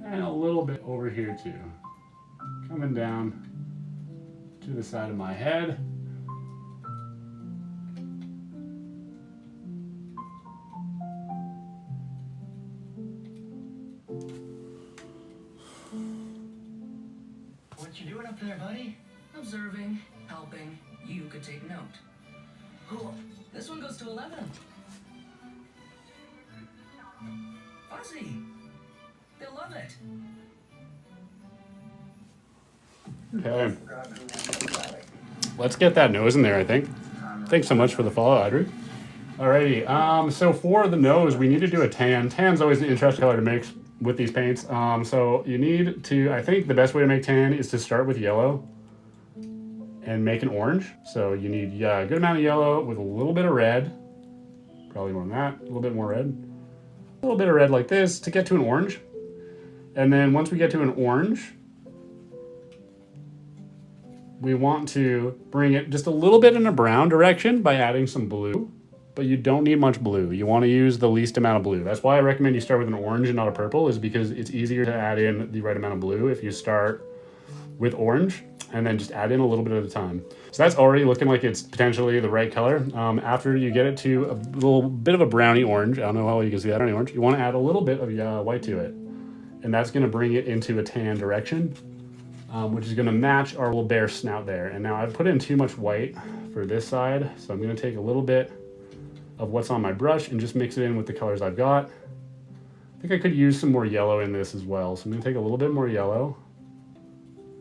And a little bit over here too, coming down to the side of my head. What you doing up there, buddy? Observing, helping. You could take note. Cool. This one goes to 11. Fuzzy. They love it. Okay. Let's get that nose in there, I think. Thanks so much for the follow, Audrey. Alrighty, so for the nose, we need to do a tan. Tan's always an interesting color to mix with these paints. So you need to, I think the best way to make tan is to start with yellow and make an orange. So you need a good amount of yellow with a little bit of red. Probably more than that, a little bit more red. A little bit of red like this to get to an orange. And then once we get to an orange, we want to bring it just a little bit in a brown direction by adding some blue, but you don't need much blue. You want to use the least amount of blue. That's why I recommend you start with an orange and not a purple, is because it's easier to add in the right amount of blue if you start with orange and then just add in a little bit at a time. So that's already looking like it's potentially the right color. After you get it to a little bit of a browny orange, I don't know how well you can see that on orange, you want to add a little bit of white to it. And that's going to bring it into a tan direction, which is going to match our little bear snout there. And now I've put in too much white for this side, so I'm going to take a little bit of what's on my brush and just mix it in with the colors I've got. I think I could use some more yellow in this as well. So I'm going to take a little bit more yellow,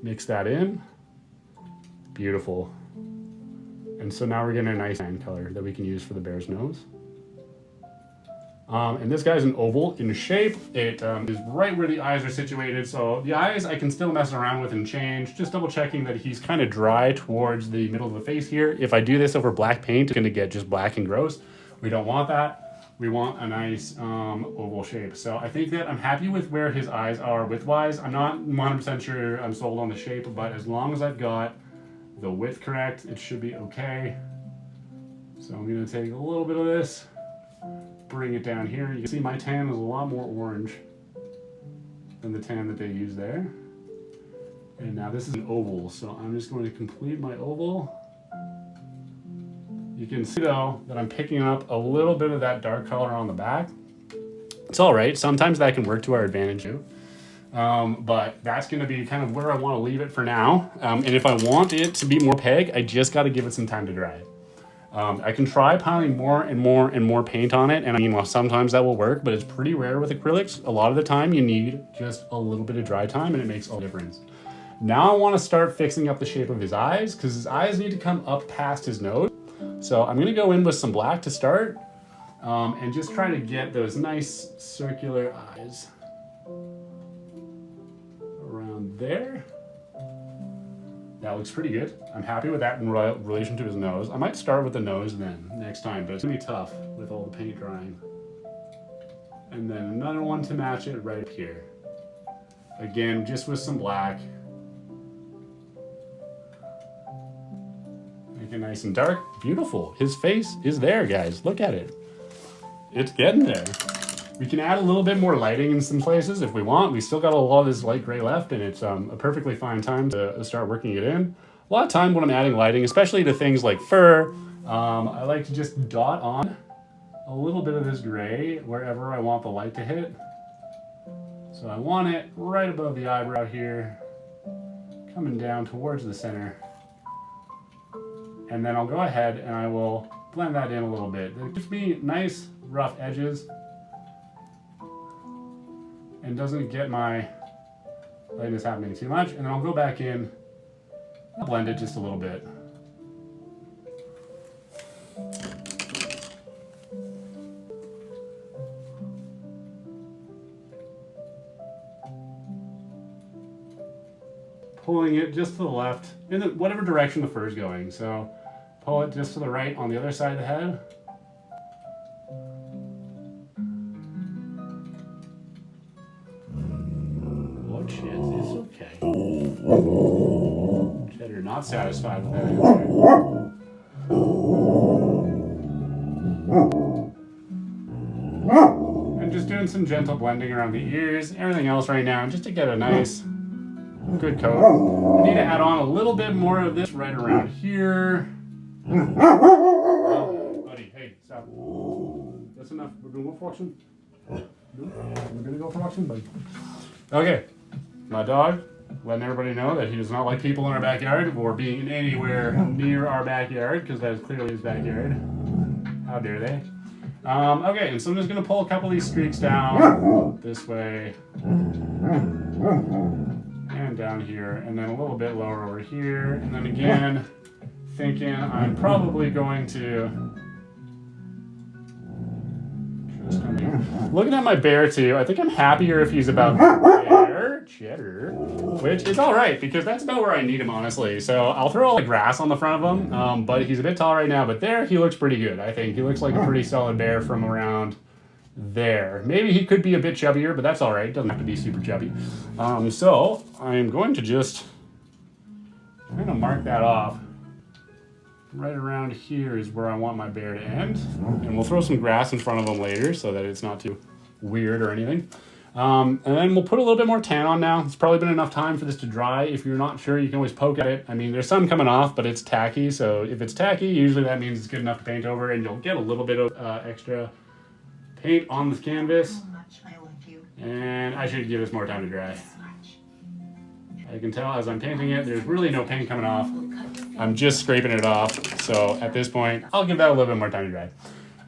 mix that in. Beautiful. And so now we're getting a nice tan color that we can use for the bear's nose. And this guy's an oval in shape. It is right where the eyes are situated. So the eyes I can still mess around with and change, just double checking that he's kind of dry towards the middle of the face here. If I do this over black paint, it's going to get just black and gross. We don't want that. We want a nice oval shape. So I think that I'm happy with where his eyes are width-wise. I'm not 100% sure I'm sold on the shape, but as long as I've got the width correct, it should be okay. So I'm going to take a little bit of this, bring it down here. You can see my tan is a lot more orange than the tan that they use there. And now this is an oval, so I'm just going to complete my oval. You can see though that I'm picking up a little bit of that dark color on the back. It's all right. Sometimes that can work to our advantage too. But that's going to be kind of where I want to leave it for now. And if I want it to be more peg, I just got to give it some time to dry. I can try piling more and more and more paint on it. And I mean, well, sometimes that will work, but it's pretty rare with acrylics. A lot of the time you need just a little bit of dry time and it makes all the difference. Now I want to start fixing up the shape of his eyes because his eyes need to come up past his nose. So I'm going to go in with some black to start and just try to get those nice circular eyes around there. That looks pretty good. I'm happy with that in relation to his nose. I might start with the nose then next time, but it's gonna be tough with all the paint drying. And then another one to match it right up here. Again, just with some black. Make it nice and dark. Beautiful. His face is there, guys. Look at it. It's getting there. We can add a little bit more lighting in some places if we want. We still got a lot of this light gray left, and it's a perfectly fine time to start working it in. A lot of time when I'm adding lighting, especially to things like fur, I like to just dot on a little bit of this gray wherever I want the light to hit. So I want it right above the eyebrow here, coming down towards the center. And then I'll go ahead and I will blend that in a little bit. It gives me nice rough edges and doesn't get my lightness happening too much. And then I'll go back in, I'll blend it just a little bit. Pulling it just to the left in whatever direction the fur is going. So pull it just to the right on the other side of the head. What shit? It's okay. Cheddar not satisfied with that answer. And just doing some gentle blending around the ears, everything else right now, just to get a nice good coat. I need to add on a little bit more of this right around here. Buddy, hey, stop. That's enough. We're gonna go for auction. We're gonna go for auction, buddy. Okay, my dog, letting everybody know that he does not like people in our backyard or being anywhere near our backyard, because that is clearly his backyard. How dare they? Okay, and so I'm just gonna pull a couple of these streaks down this way. And down here, and then a little bit lower over here, and then again, thinking I'm probably going to just come here. Looking at my bear too, I think I'm happier if he's about there, cheddar, which is all right because that's about where I need him, honestly. So I'll throw all the grass on the front of him, but he's a bit tall right now. But there, he looks pretty good. I think he looks like a pretty solid bear from around there. Maybe he could be a bit chubbier, but that's all right. Doesn't have to be super chubby. So I'm going to just kind of mark that off. Right around here is where I want my bear to end. And we'll throw some grass in front of him later so that it's not too weird or anything. And then we'll put a little bit more tan on now. It's probably been enough time for this to dry. If you're not sure, you can always poke at it. I mean, there's some coming off, but it's tacky. So if it's tacky, usually that means it's good enough to paint over, and you'll get a little bit of extra paint on this canvas. And I should give this more time to dry. I can tell as I'm painting it, there's really no paint coming off. I'm just scraping it off. So at this point, I'll give that a little bit more time to dry.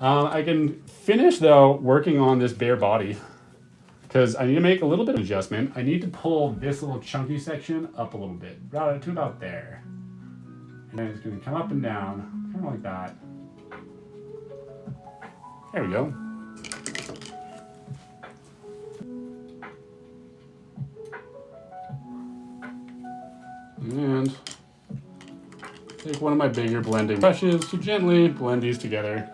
I can finish though working on this bare body because I need to make a little bit of adjustment. I need to pull this little chunky section up a little bit, right to about there. And then it's going to come up and down, kind of like that. There we go. And take one of my bigger blending brushes to gently blend these together.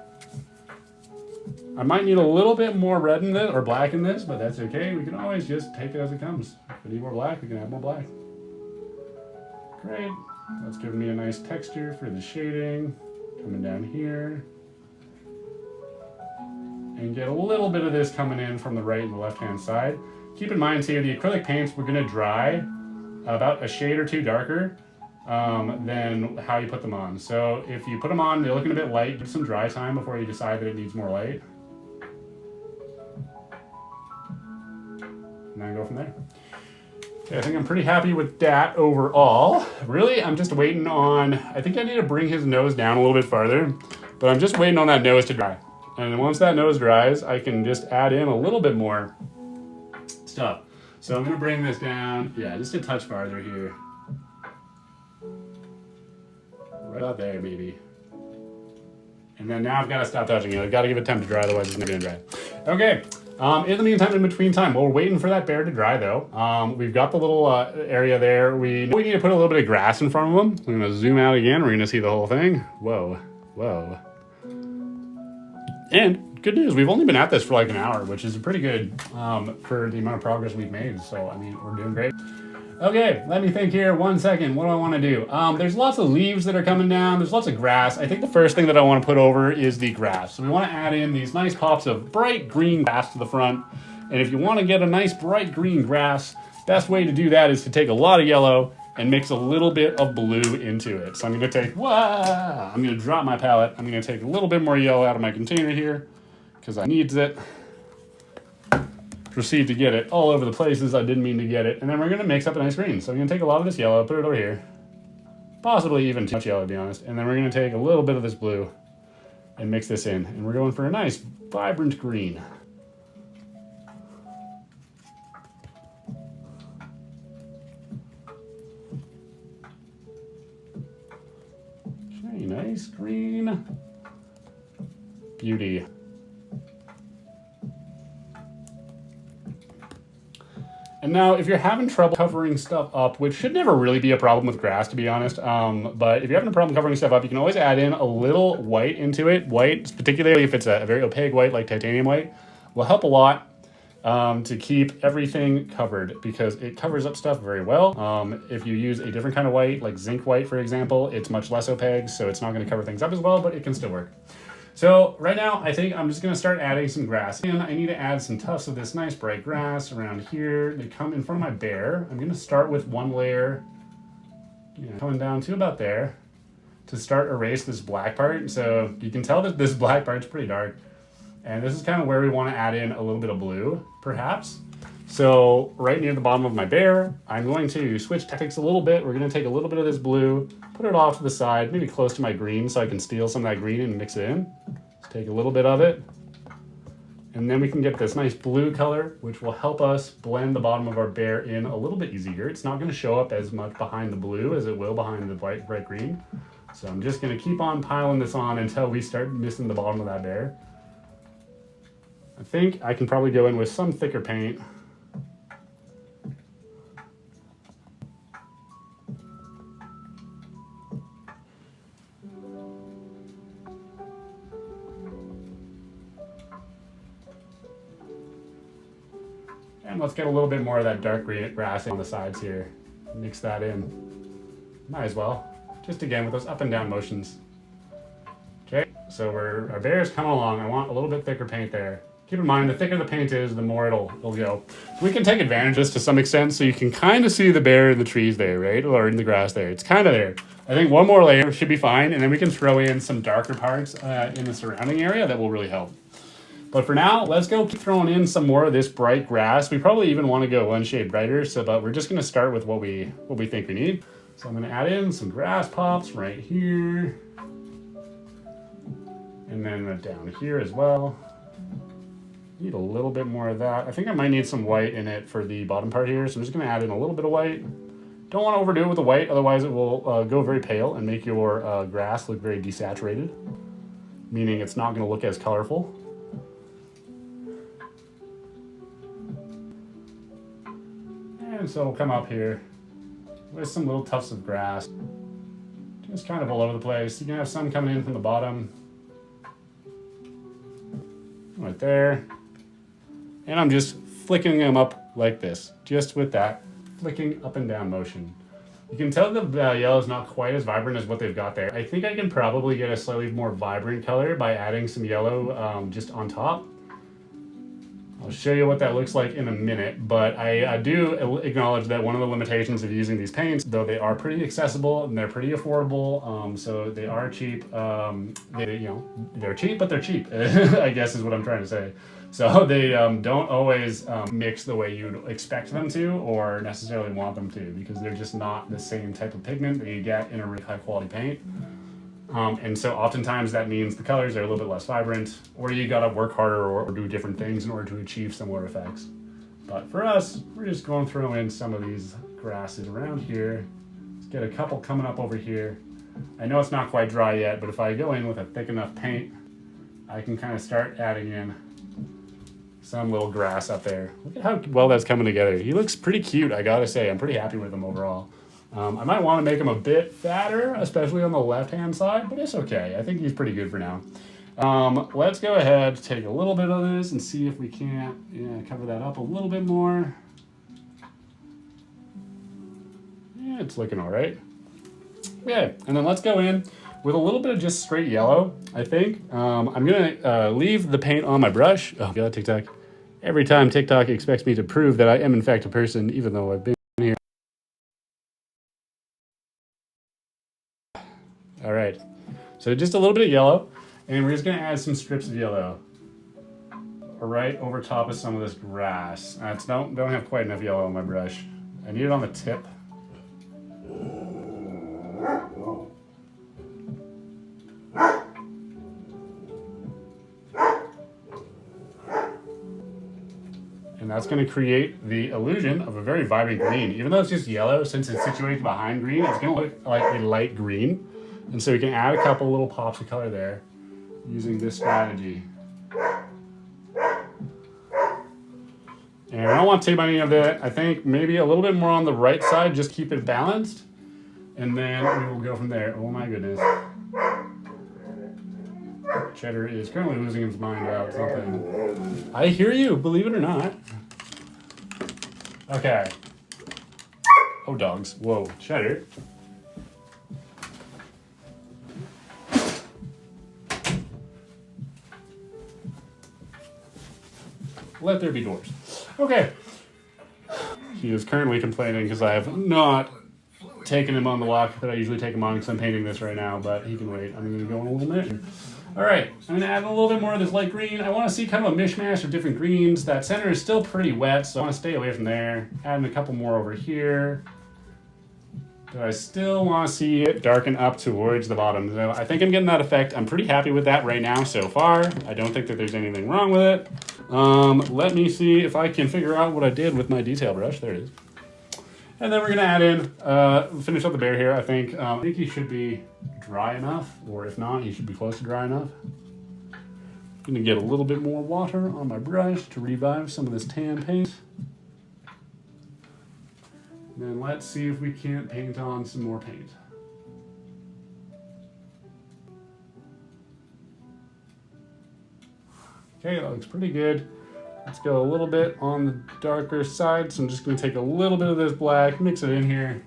I might need a little bit more red in this or black in this, but that's okay. We can always just take it as it comes. If we need more black, we can add more black. Great. That's giving me a nice texture for the shading. Coming down here. And get a little bit of this coming in from the right and the left-hand side. Keep in mind too, the acrylic paints we're going to dry about a shade or two darker than how you put them on. So if you put them on, they're looking a bit light, give some dry time before you decide that it needs more light. And then go from there. Okay, I think I'm pretty happy with that overall. Really, I'm just waiting on, I think I need to bring his nose down a little bit farther, but I'm just waiting on that nose to dry. And once that nose dries, I can just add in a little bit more stuff. So I'm gonna bring this down, yeah, just a touch farther here. Right about there, maybe. And then now I've gotta stop touching it. I've gotta give it time to dry, otherwise it's not gonna dry. Okay, in the meantime, in between time, while we're waiting for that bear to dry though, we've got the little area there. We know we need to put a little bit of grass in front of them. We're gonna zoom out again, we're gonna see the whole thing. Whoa, whoa. And good news, we've only been at this for like an hour, which is pretty good for the amount of progress we've made. So, I mean, we're doing great. Okay, let me think here 1 second. What do I want to do? There's lots of leaves that are coming down. There's lots of grass. I think the first thing that I want to put over is the grass. So we want to add in these nice pops of bright green grass to the front. And if you want to get a nice bright green grass, best way to do that is to take a lot of yellow and mix a little bit of blue into it. So I'm going to take, I'm going to drop my palette. I'm going to take a little bit more yellow out of my container here because I needs it. Proceed to get it all over the places I didn't mean to get it. And then we're going to mix up a nice green. So I'm going to take a lot of this yellow, put it over here. Possibly even too much yellow, to be honest. And then we're going to take a little bit of this blue and mix this in. And we're going for a nice, vibrant green. Okay, nice green. Beauty. And now, if you're having trouble covering stuff up, which should never really be a problem with grass, to be honest, but if you're having a problem covering stuff up, you can always add in a little white into it. White, particularly if it's a very opaque white, like titanium white, will help a lot to keep everything covered because it covers up stuff very well. If you use a different kind of white, like zinc white, for example, it's much less opaque, so it's not going to cover things up as well, but it can still work. So right now, I think I'm just going to start adding some grass in. I need to add some tufts of this nice bright grass around here. They come in front of my bear. I'm going to start with one layer, coming down to about there to start erase this black part. So you can tell that this black part's pretty dark. And this is kind of where we want to add in a little bit of blue, perhaps. So right near the bottom of my bear, I'm going to switch tactics a little bit. We're going to take a little bit of this blue, put it off to the side, maybe close to my green so I can steal some of that green and mix it in. Just take a little bit of it. And then we can get this nice blue color, which will help us blend the bottom of our bear in a little bit easier. It's not going to show up as much behind the blue as it will behind the bright green. So I'm just going to keep on piling this on until we start missing the bottom of that bear. I think I can probably go in with some thicker paint. let's get a little bit more of that dark green grass on the sides here. Mix that in. Might as well. Just again with those up and down motions. Okay, so our bear is coming along. I want a little bit thicker paint there. Keep in mind, the thicker the paint is, the more it'll go. We can take advantage of this to some extent, so you can kind of see the bear in the trees there, right? Or in the grass there. It's kind of there. I think one more layer should be fine, and then we can throw in some darker parts in the surrounding area that will really help. But for now, let's go keep throwing in some more of this bright grass. We probably even want to go one shade brighter, but we're just going to start with what we think we need. So I'm going to add in some grass pops right here. And then down here as well. Need a little bit more of that. I think I might need some white in it for the bottom part here. So I'm just going to add in a little bit of white. Don't want to overdo it with the white, otherwise it will go very pale and make your grass look very desaturated. Meaning it's not going to look as colorful. And so we'll come up here with some little tufts of grass. Just kind of all over the place. You can have some coming in from the bottom. Right there. And I'm just flicking them up like this, just with that flicking up and down motion. You can tell the yellow is not quite as vibrant as what they've got there. I think I can probably get a slightly more vibrant color by adding some yellow just on top. I'll show you what that looks like in a minute, but I do acknowledge that one of the limitations of using these paints, though they are pretty accessible and they're pretty affordable, so they are cheap. They're cheap, but they're cheap, I guess is what I'm trying to say. So they don't always mix the way you'd expect them to or necessarily want them to, because they're just not the same type of pigment that you get in a really high quality paint. And so oftentimes that means the colors are a little bit less vibrant, or you gotta work harder or do different things in order to achieve similar effects. But for us, we're just going to throw in some of these grasses around here. Let's get a couple coming up over here. I know it's not quite dry yet, but if I go in with a thick enough paint, I can kind of start adding in some little grass up there. Look at how well that's coming together. He looks pretty cute, I gotta say. I'm pretty happy with him overall. I might want to make him a bit fatter, especially on the left-hand side, but it's okay. I think he's pretty good for now. Let's go ahead, take a little bit of this and see if we can't cover that up a little bit more. Yeah, it's looking all right. Okay, and then let's go in with a little bit of just straight yellow, I think. I'm gonna leave the paint on my brush. Oh God, TikTok. Every time TikTok expects me to prove that I am in fact a person, even though I've been here. All right, so just a little bit of yellow, and we're just gonna add some strips of yellow right over top of some of this grass. I don't have quite enough yellow on my brush. I need it on the tip. And that's going to create the illusion of a very vibrant green. Even though it's just yellow, since it's situated behind green, it's going to look like a light green. And so we can add a couple little pops of color there using this strategy. And I don't want too many of that. I think maybe a little bit more on the right side, just keep it balanced. And then we will go from there. Oh my goodness. Cheddar is currently losing his mind about something. I hear you, believe it or not. Okay. Oh, dogs. Whoa, Cheddar. Let there be doors. Okay. He is currently complaining because I have not taken him on the walk that I usually take him on because I'm painting this right now, but he can wait. I'm going to go in a little bit. All right, I'm going to add a little bit more of this light green. I want to see kind of a mishmash of different greens. That center is still pretty wet, so I want to stay away from there. Adding a couple more over here. But I still want to see it darken up towards the bottom. So I think I'm getting that effect. I'm pretty happy with that right now so far. I don't think that there's anything wrong with it. Let me see if I can figure out what I did with my detail brush. There it is. And then we're going to add in, finish up the bear here, I think. He should be dry enough, or if not, he should be close to dry enough. I'm going to get a little bit more water on my brush to revive some of this tan paint. And then let's see if we can't paint on some more paint. Okay, that looks pretty good. Let's go a little bit on the darker side. So I'm just going to take a little bit of this black, mix it in here,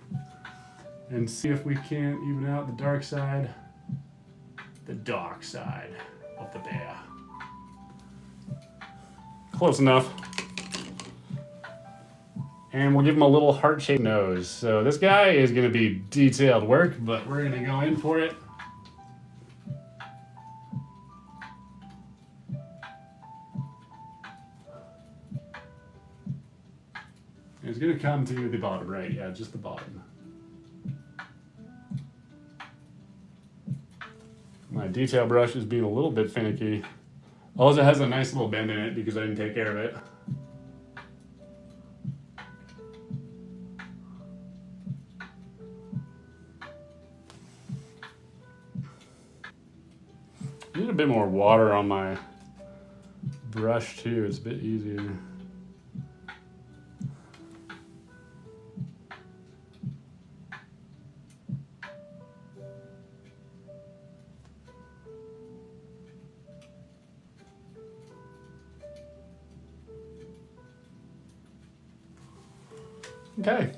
and see if we can't even out the dark side. The dark side of the bear. Close enough. And we'll give him a little heart-shaped nose. So this guy is going to be detailed work, but we're going to go in for it. It's going to come to the bottom, right? Yeah, just the bottom. My detail brush is being a little bit finicky. Also, it has a nice little bend in it because I didn't take care of it. I need a bit more water on my brush too. It's a bit easier. Okay,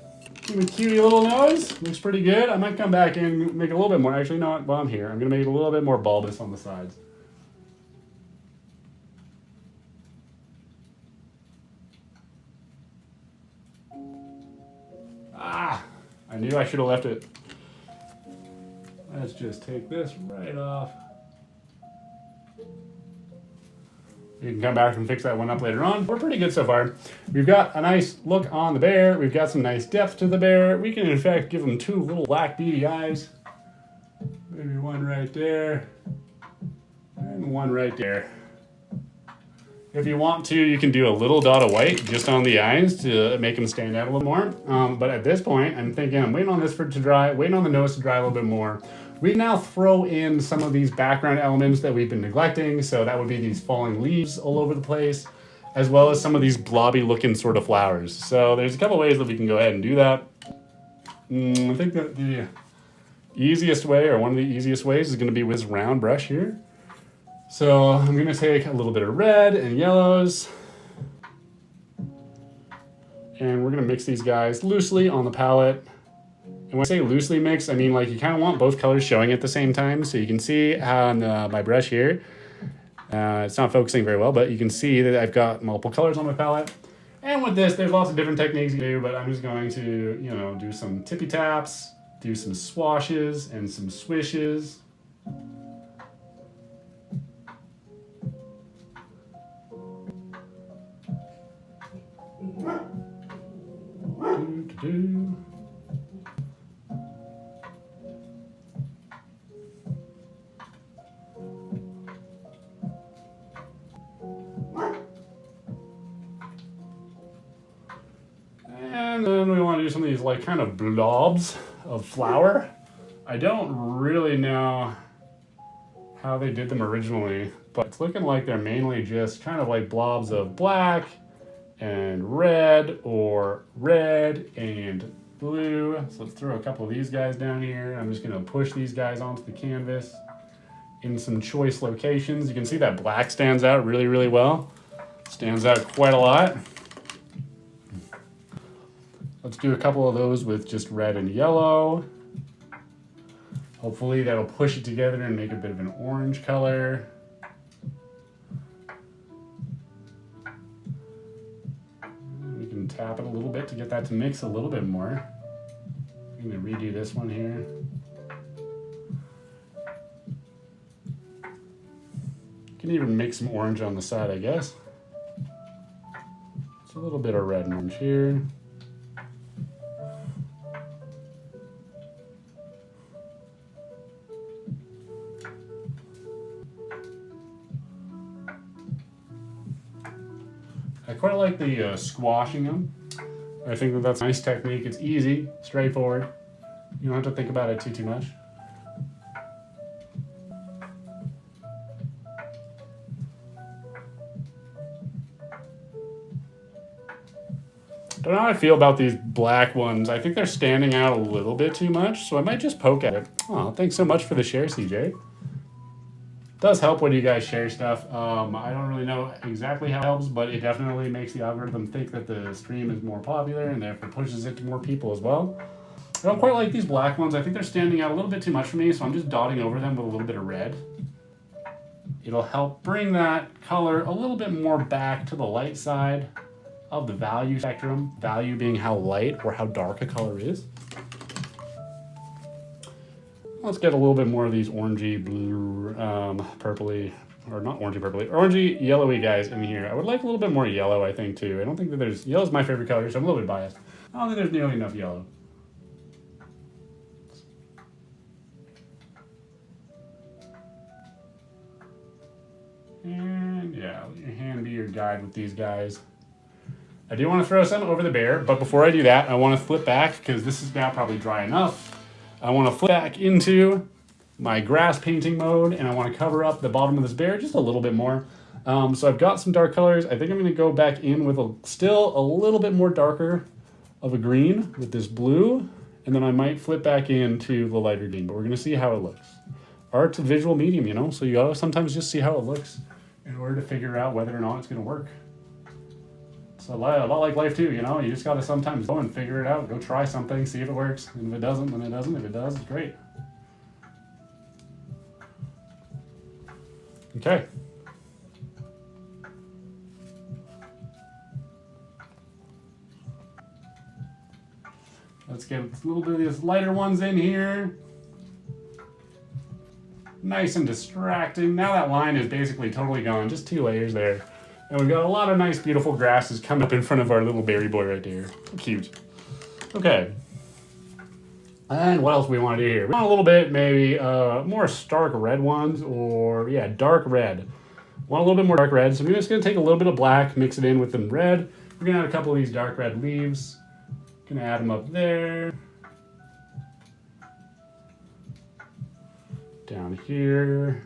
give a cutie little nose. Looks pretty good. I might come back and make a little bit more. Actually, no, while I'm here, I'm gonna make it a little bit more bulbous on the sides. Ah, I knew I should have left it. Let's just take this right off. You can come back and fix that one up later on. We're pretty good so far. We've got a nice look on the bear. We've got some nice depth to the bear. We can in fact give him two little black beady eyes. Maybe one right there and one right there. If you want to, you can do a little dot of white just on the eyes to make them stand out a little more. But at this point, I'm thinking I'm waiting on this for it to dry, waiting on the nose to dry a little bit more. We can now throw in some of these background elements that we've been neglecting. So that would be these falling leaves all over the place, as well as some of these blobby looking sort of flowers. So there's a couple ways that we can go ahead and do that. I think that the easiest way, or one of the easiest ways, is going to be with this round brush here. So I'm going to take a little bit of red and yellows, and we're going to mix these guys loosely on the palette. And when I say loosely mix, I mean like you kind of want both colors showing at the same time. So you can see on my brush here, it's not focusing very well, but you can see that I've got multiple colors on my palette. And with this, there's lots of different techniques you can do, but I'm just going to, you know, do some tippy taps, do some swashes and some swishes. Do. And then we want to do some of these like kind of blobs of flour. I don't really know how they did them originally, but it's looking like they're mainly just kind of like blobs of black and red, or red and blue. So let's throw a couple of these guys down here. I'm just going to push these guys onto the canvas in some choice locations. You can see that black stands out really, really well. Stands out quite a lot. Let's do a couple of those with just red and yellow. Hopefully that'll push it together and make a bit of an orange color. We can tap it a little bit to get that to mix a little bit more. I'm going to redo this one here. You can even make some orange on the side, I guess. It's a little bit of red and orange here. I quite like the squashing them. I think that that's a nice technique. It's easy, straightforward. You don't have to think about it too much. Don't know how I feel about these black ones. I think they're standing out a little bit too much, so I might just poke at it. Oh, thanks so much for the share, CJ. does help when you guys share stuff. I don't really know exactly how it helps, but it definitely makes the algorithm think that the stream is more popular and therefore pushes it to more people as well. I don't quite like these black ones. I think they're standing out a little bit too much for me, so I'm just dotting over them with a little bit of red. It'll help bring that color a little bit more back to the light side of the value spectrum, value being how light or how dark a color is. Let's get a little bit more of these orangey, blue, purpley, or not orangey, purpley, orangey, yellowy guys in here. I would like a little bit more yellow, I think, too. I don't think that there's, yellow's my favorite color, so I'm a little bit biased. I don't think there's nearly enough yellow. And yeah, let your hand be your guide with these guys. I do want to throw some over the bear, but before I do that, I want to flip back, because this is now probably dry enough. I want to flip back into my grass painting mode, and I want to cover up the bottom of this bear just a little bit more. So I've got some dark colors. I think I'm going to go back in with still a little bit more darker of a green with this blue, and then I might flip back into the lighter green, but we're going to see how it looks. Art's a visual medium, you know, so you gotta sometimes just see how it looks in order to figure out whether or not it's going to work. It's a lot like life too, you know. You just got to sometimes go and figure it out. Go try something, see if it works. And if it doesn't, then it doesn't. If it does, it's great. Okay. Let's get a little bit of these lighter ones in here. Nice and distracting. Now that line is basically totally gone. Just 2 layers there. And we've got a lot of nice, beautiful grasses coming up in front of our little berry boy right there. Cute. Okay. And what else we want to do here? We want a little bit, maybe, more stark red ones, or, yeah, dark red. Want a little bit more dark red, so we're just going to take a little bit of black, mix it in with some red. We're going to add a couple of these dark red leaves. Going to add them up there. Down here.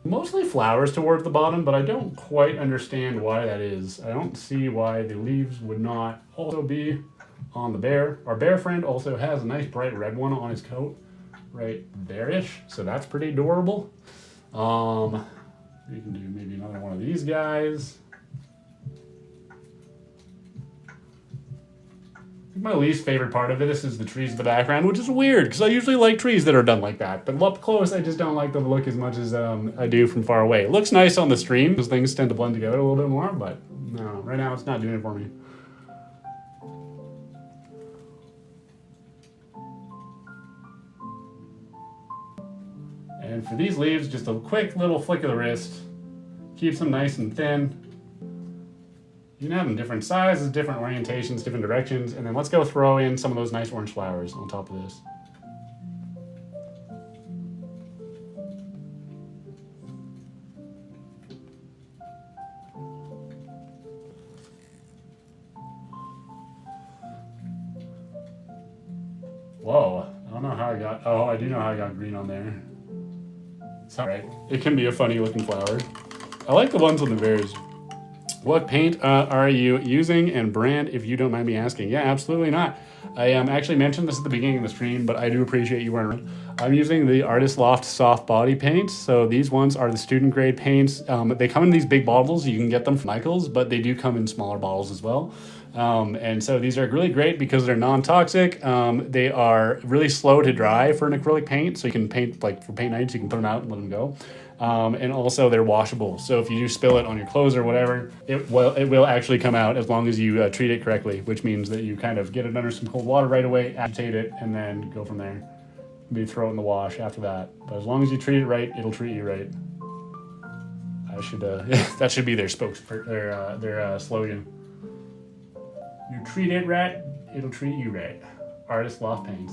Mostly flowers towards the bottom, but I don't quite understand why that is. I don't see why the leaves would not also be on the bear. Our bear friend also has a nice bright red one on his coat right there-ish, so that's pretty adorable. We can do maybe another one of these guys. My least favorite part of this is the trees in the background, which is weird because I usually like trees that are done like that. But up close, I just don't like the look as much as I do from far away. It looks nice on the stream because things tend to blend together a little bit more, but no, right now it's not doing it for me. And for these leaves, just a quick little flick of the wrist. Keeps them nice and thin. You can have them different sizes, different orientations, different directions, and then let's go throw in some of those nice orange flowers on top of this. Whoa, I don't know how I got, oh, I do know how I got green on there. It's all right. It can be a funny looking flower. I like the ones on the bears. What paint are you using and brand, if you don't mind me asking? Yeah, absolutely not. I actually mentioned this at the beginning of the stream, but I do appreciate you weren't around. I'm using the Artist Loft soft body paints. So these ones are the student grade paints. They come in these big bottles. You can get them from Michael's, but they do come in smaller bottles as well. And so these are really great because they're non-toxic. They are really slow to dry for an acrylic paint. So you can paint, like for paint nights, you can put them out and let them go. And also they're washable. So if you do spill it on your clothes or whatever, it will actually come out as long as you treat it correctly, which means that you kind of get it under some cold water right away, agitate it, and then go from there. Maybe throw it in the wash after that. But as long as you treat it right, it'll treat you right. I should that should be their their slogan. You treat it right, it'll treat you right. Artist Loft Paints.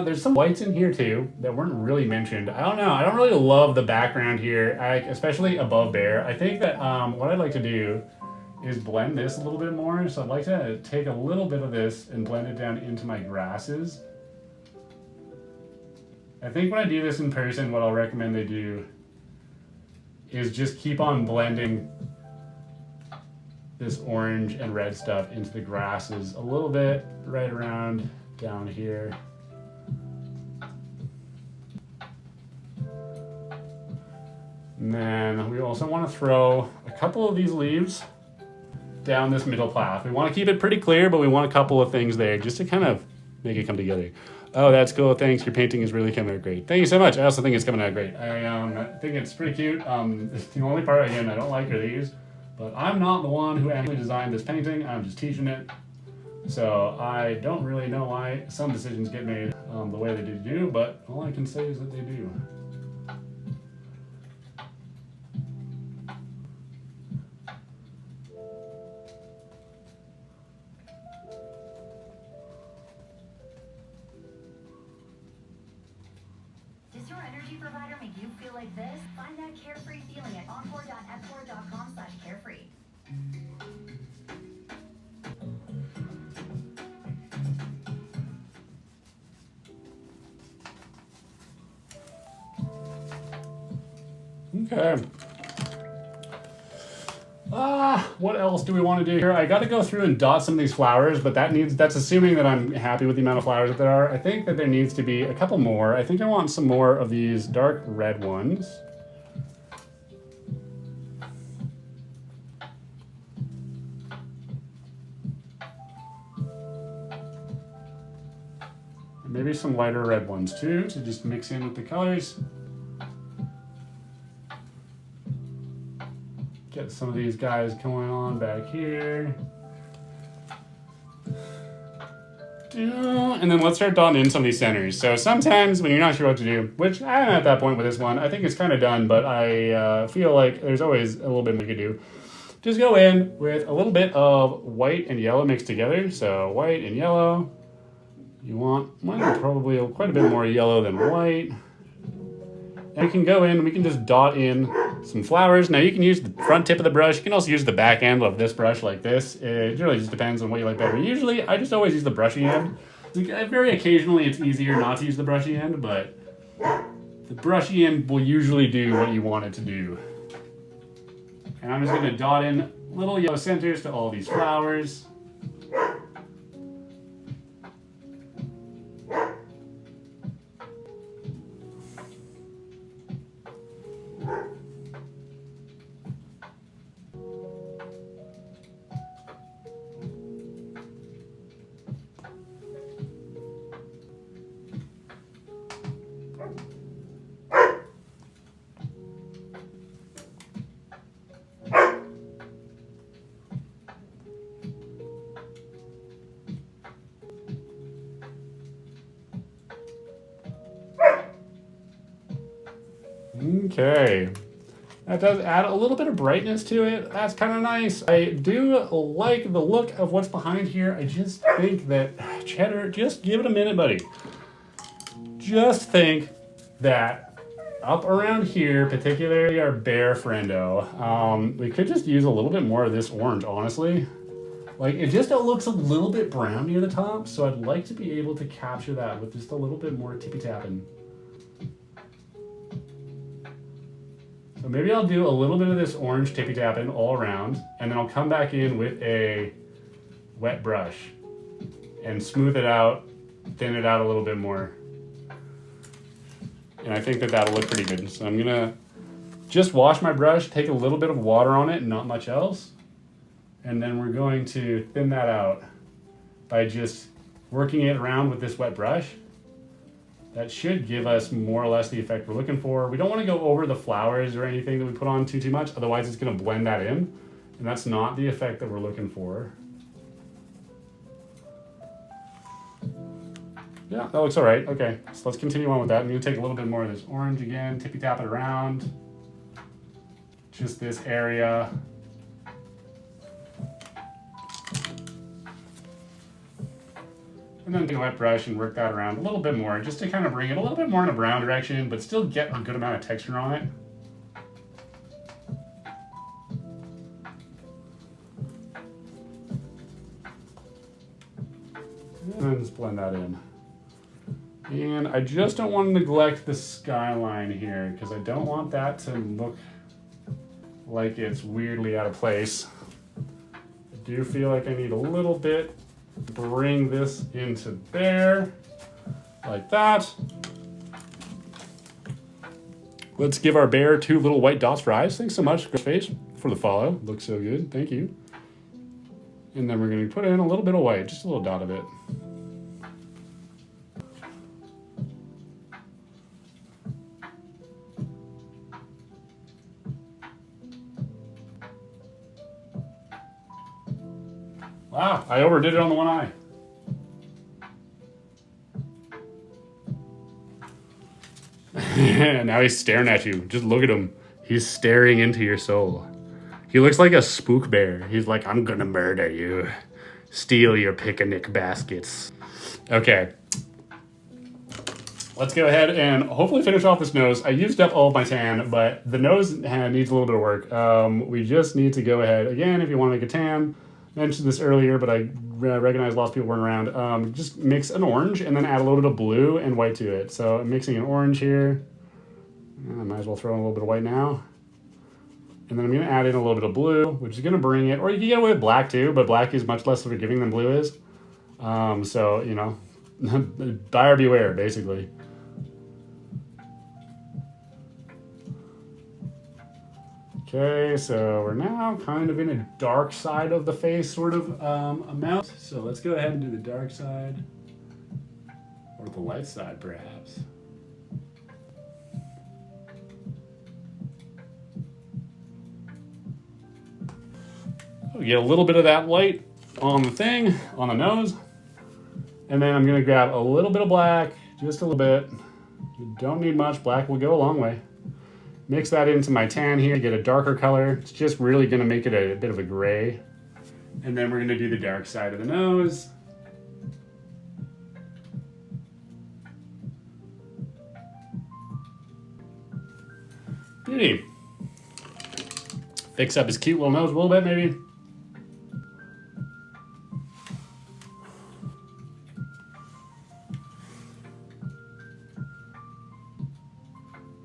There's some whites in here too that weren't really mentioned. I don't know. I don't really love the background here, especially above bear. I think that what I'd like to do is blend this a little bit more. So I'd like to take a little bit of this and blend it down into my grasses. I think when I do this in person, what I'll recommend they do is just keep on blending this orange and red stuff into the grasses a little bit right around down here. And then we also want to throw a couple of these leaves down this middle path. We want to keep it pretty clear, but we want a couple of things there just to kind of make it come together. Oh, that's cool. Thanks. Your painting is really coming out great. Thank you so much. I also think it's coming out great. I think it's pretty cute. The only part, again, I don't like are these, but I'm not the one who actually designed this painting. I'm just teaching it. So I don't really know why some decisions get made the way they do, but all I can say is that they do. Does your energy provider make you feel like this? Find that carefree feeling at encore.epcor.com/carefree. Okay. What else do we want to do here? I got to go through and dot some of these flowers, but that's assuming that I'm happy with the amount of flowers that there are. I think that there needs to be a couple more. I think I want some more of these dark red ones. And maybe some lighter red ones too, to just mix in with the colors. Get some of these guys going on back here. And then let's start dotting in some of these centers. So sometimes when you're not sure what to do, which I'm at that point with this one, I think it's kind of done, but I feel like there's always a little bit more you could do. Just go in with a little bit of white and yellow mixed together. So white and yellow. You want probably quite a bit more yellow than white. And we can go in, we can just dot in some flowers. Now you can use the front tip of the brush. You can also use the back end of this brush like this. It really just depends on what you like better. Usually, I just always use the brushy end. Very occasionally, it's easier not to use the brushy end, but the brushy end will usually do what you want it to do. And I'm just going to dot in little yellow centers to all these flowers. Okay, that does add a little bit of brightness to it. That's kind of nice. I do like the look of what's behind here. I just think that, Cheddar, just give it a minute, buddy. Just think that up around here, particularly our bear friendo, we could just use a little bit more of this orange, honestly. Like, it looks a little bit brown near the top, so I'd like to be able to capture that with just a little bit more tippy-tapping. So maybe I'll do a little bit of this orange tippy-tapping all around, and then I'll come back in with a wet brush and smooth it out, thin it out a little bit more. And I think that that'll look pretty good. So I'm gonna just wash my brush, take a little bit of water on it, not much else. And then we're going to thin that out by just working it around with this wet brush. That should give us more or less the effect we're looking for. We don't want to go over the flowers or anything that we put on too much, otherwise it's going to blend that in, and that's not the effect that we're looking for. Yeah, that looks all right. Okay, so let's continue on with that. I'm going to take a little bit more of this orange again, tippy-tap it around. Just this area. And then take a wet brush and work that around a little bit more, just to kind of bring it a little bit more in a brown direction, but still get a good amount of texture on it. And then just blend that in. And I just don't want to neglect the skyline here, because I don't want that to look like it's weirdly out of place. I do feel like I need a little bit. Bring this into there, like that. Let's give our bear 2 little white dots for eyes. Thanks so much, Face, for the follow. Looks so good. Thank you. And then we're going to put in a little bit of white, just a little dot of it. Wow, I overdid it on the one eye. Now he's staring at you. Just look at him. He's staring into your soul. He looks like a spook bear. He's like, I'm gonna murder you. Steal your picnic baskets. Okay. Let's go ahead and hopefully finish off this nose. I used up all of my tan, but the nose needs a little bit of work. We just need to go ahead. Again, if you want to make a tan, I mentioned this earlier, but I recognize lots of people weren't around. Just mix an orange and then add a little bit of blue and white to it. So I'm mixing an orange here. I might as well throw in a little bit of white now. And then I'm going to add in a little bit of blue, which is going to bring it, or you can get away with black too, but black is much less forgiving than blue is. So, you know, buyer beware, basically. Okay, so we're now kind of in a dark side of the face sort of amount. So let's go ahead and do the dark side, or the light side perhaps. We get a little bit of that light on the thing, on the nose. And then I'm gonna grab a little bit of black, just a little bit. You don't need much, black will go a long way. Mix that into my tan here, get a darker color. It's just really gonna make it a bit of a gray. And then we're gonna do the dark side of the nose. Beauty. Fix up his cute little nose a little bit maybe.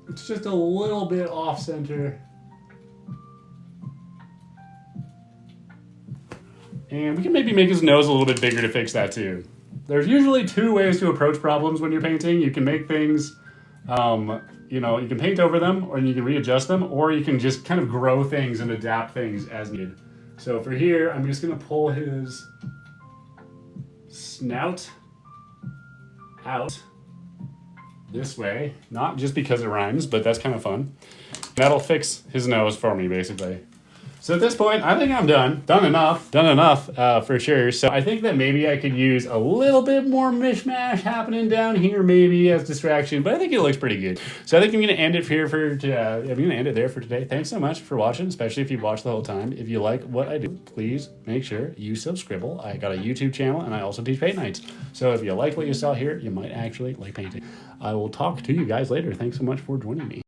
It's just a little bit off center. And we can maybe make his nose a little bit bigger to fix that too. There's usually 2 ways to approach problems when you're painting. You can make things, you know, you can paint over them, or you can readjust them, or you can just kind of grow things and adapt things as needed. So for here, I'm just gonna pull his snout out this way, not just because it rhymes, but that's kind of fun. That'll fix his nose for me, basically. So at this point, I think I'm done. Done enough for sure. So I think that maybe I could use a little bit more mishmash happening down here, maybe as distraction, but I think it looks pretty good. So I think I'm gonna end it here I'm gonna end it there for today. Thanks so much for watching, especially if you've watched the whole time. If you like what I do, please make sure you subscribe. I got a YouTube channel and I also teach paint nights. So if you like what you saw here, you might actually like painting. I will talk to you guys later. Thanks so much for joining me.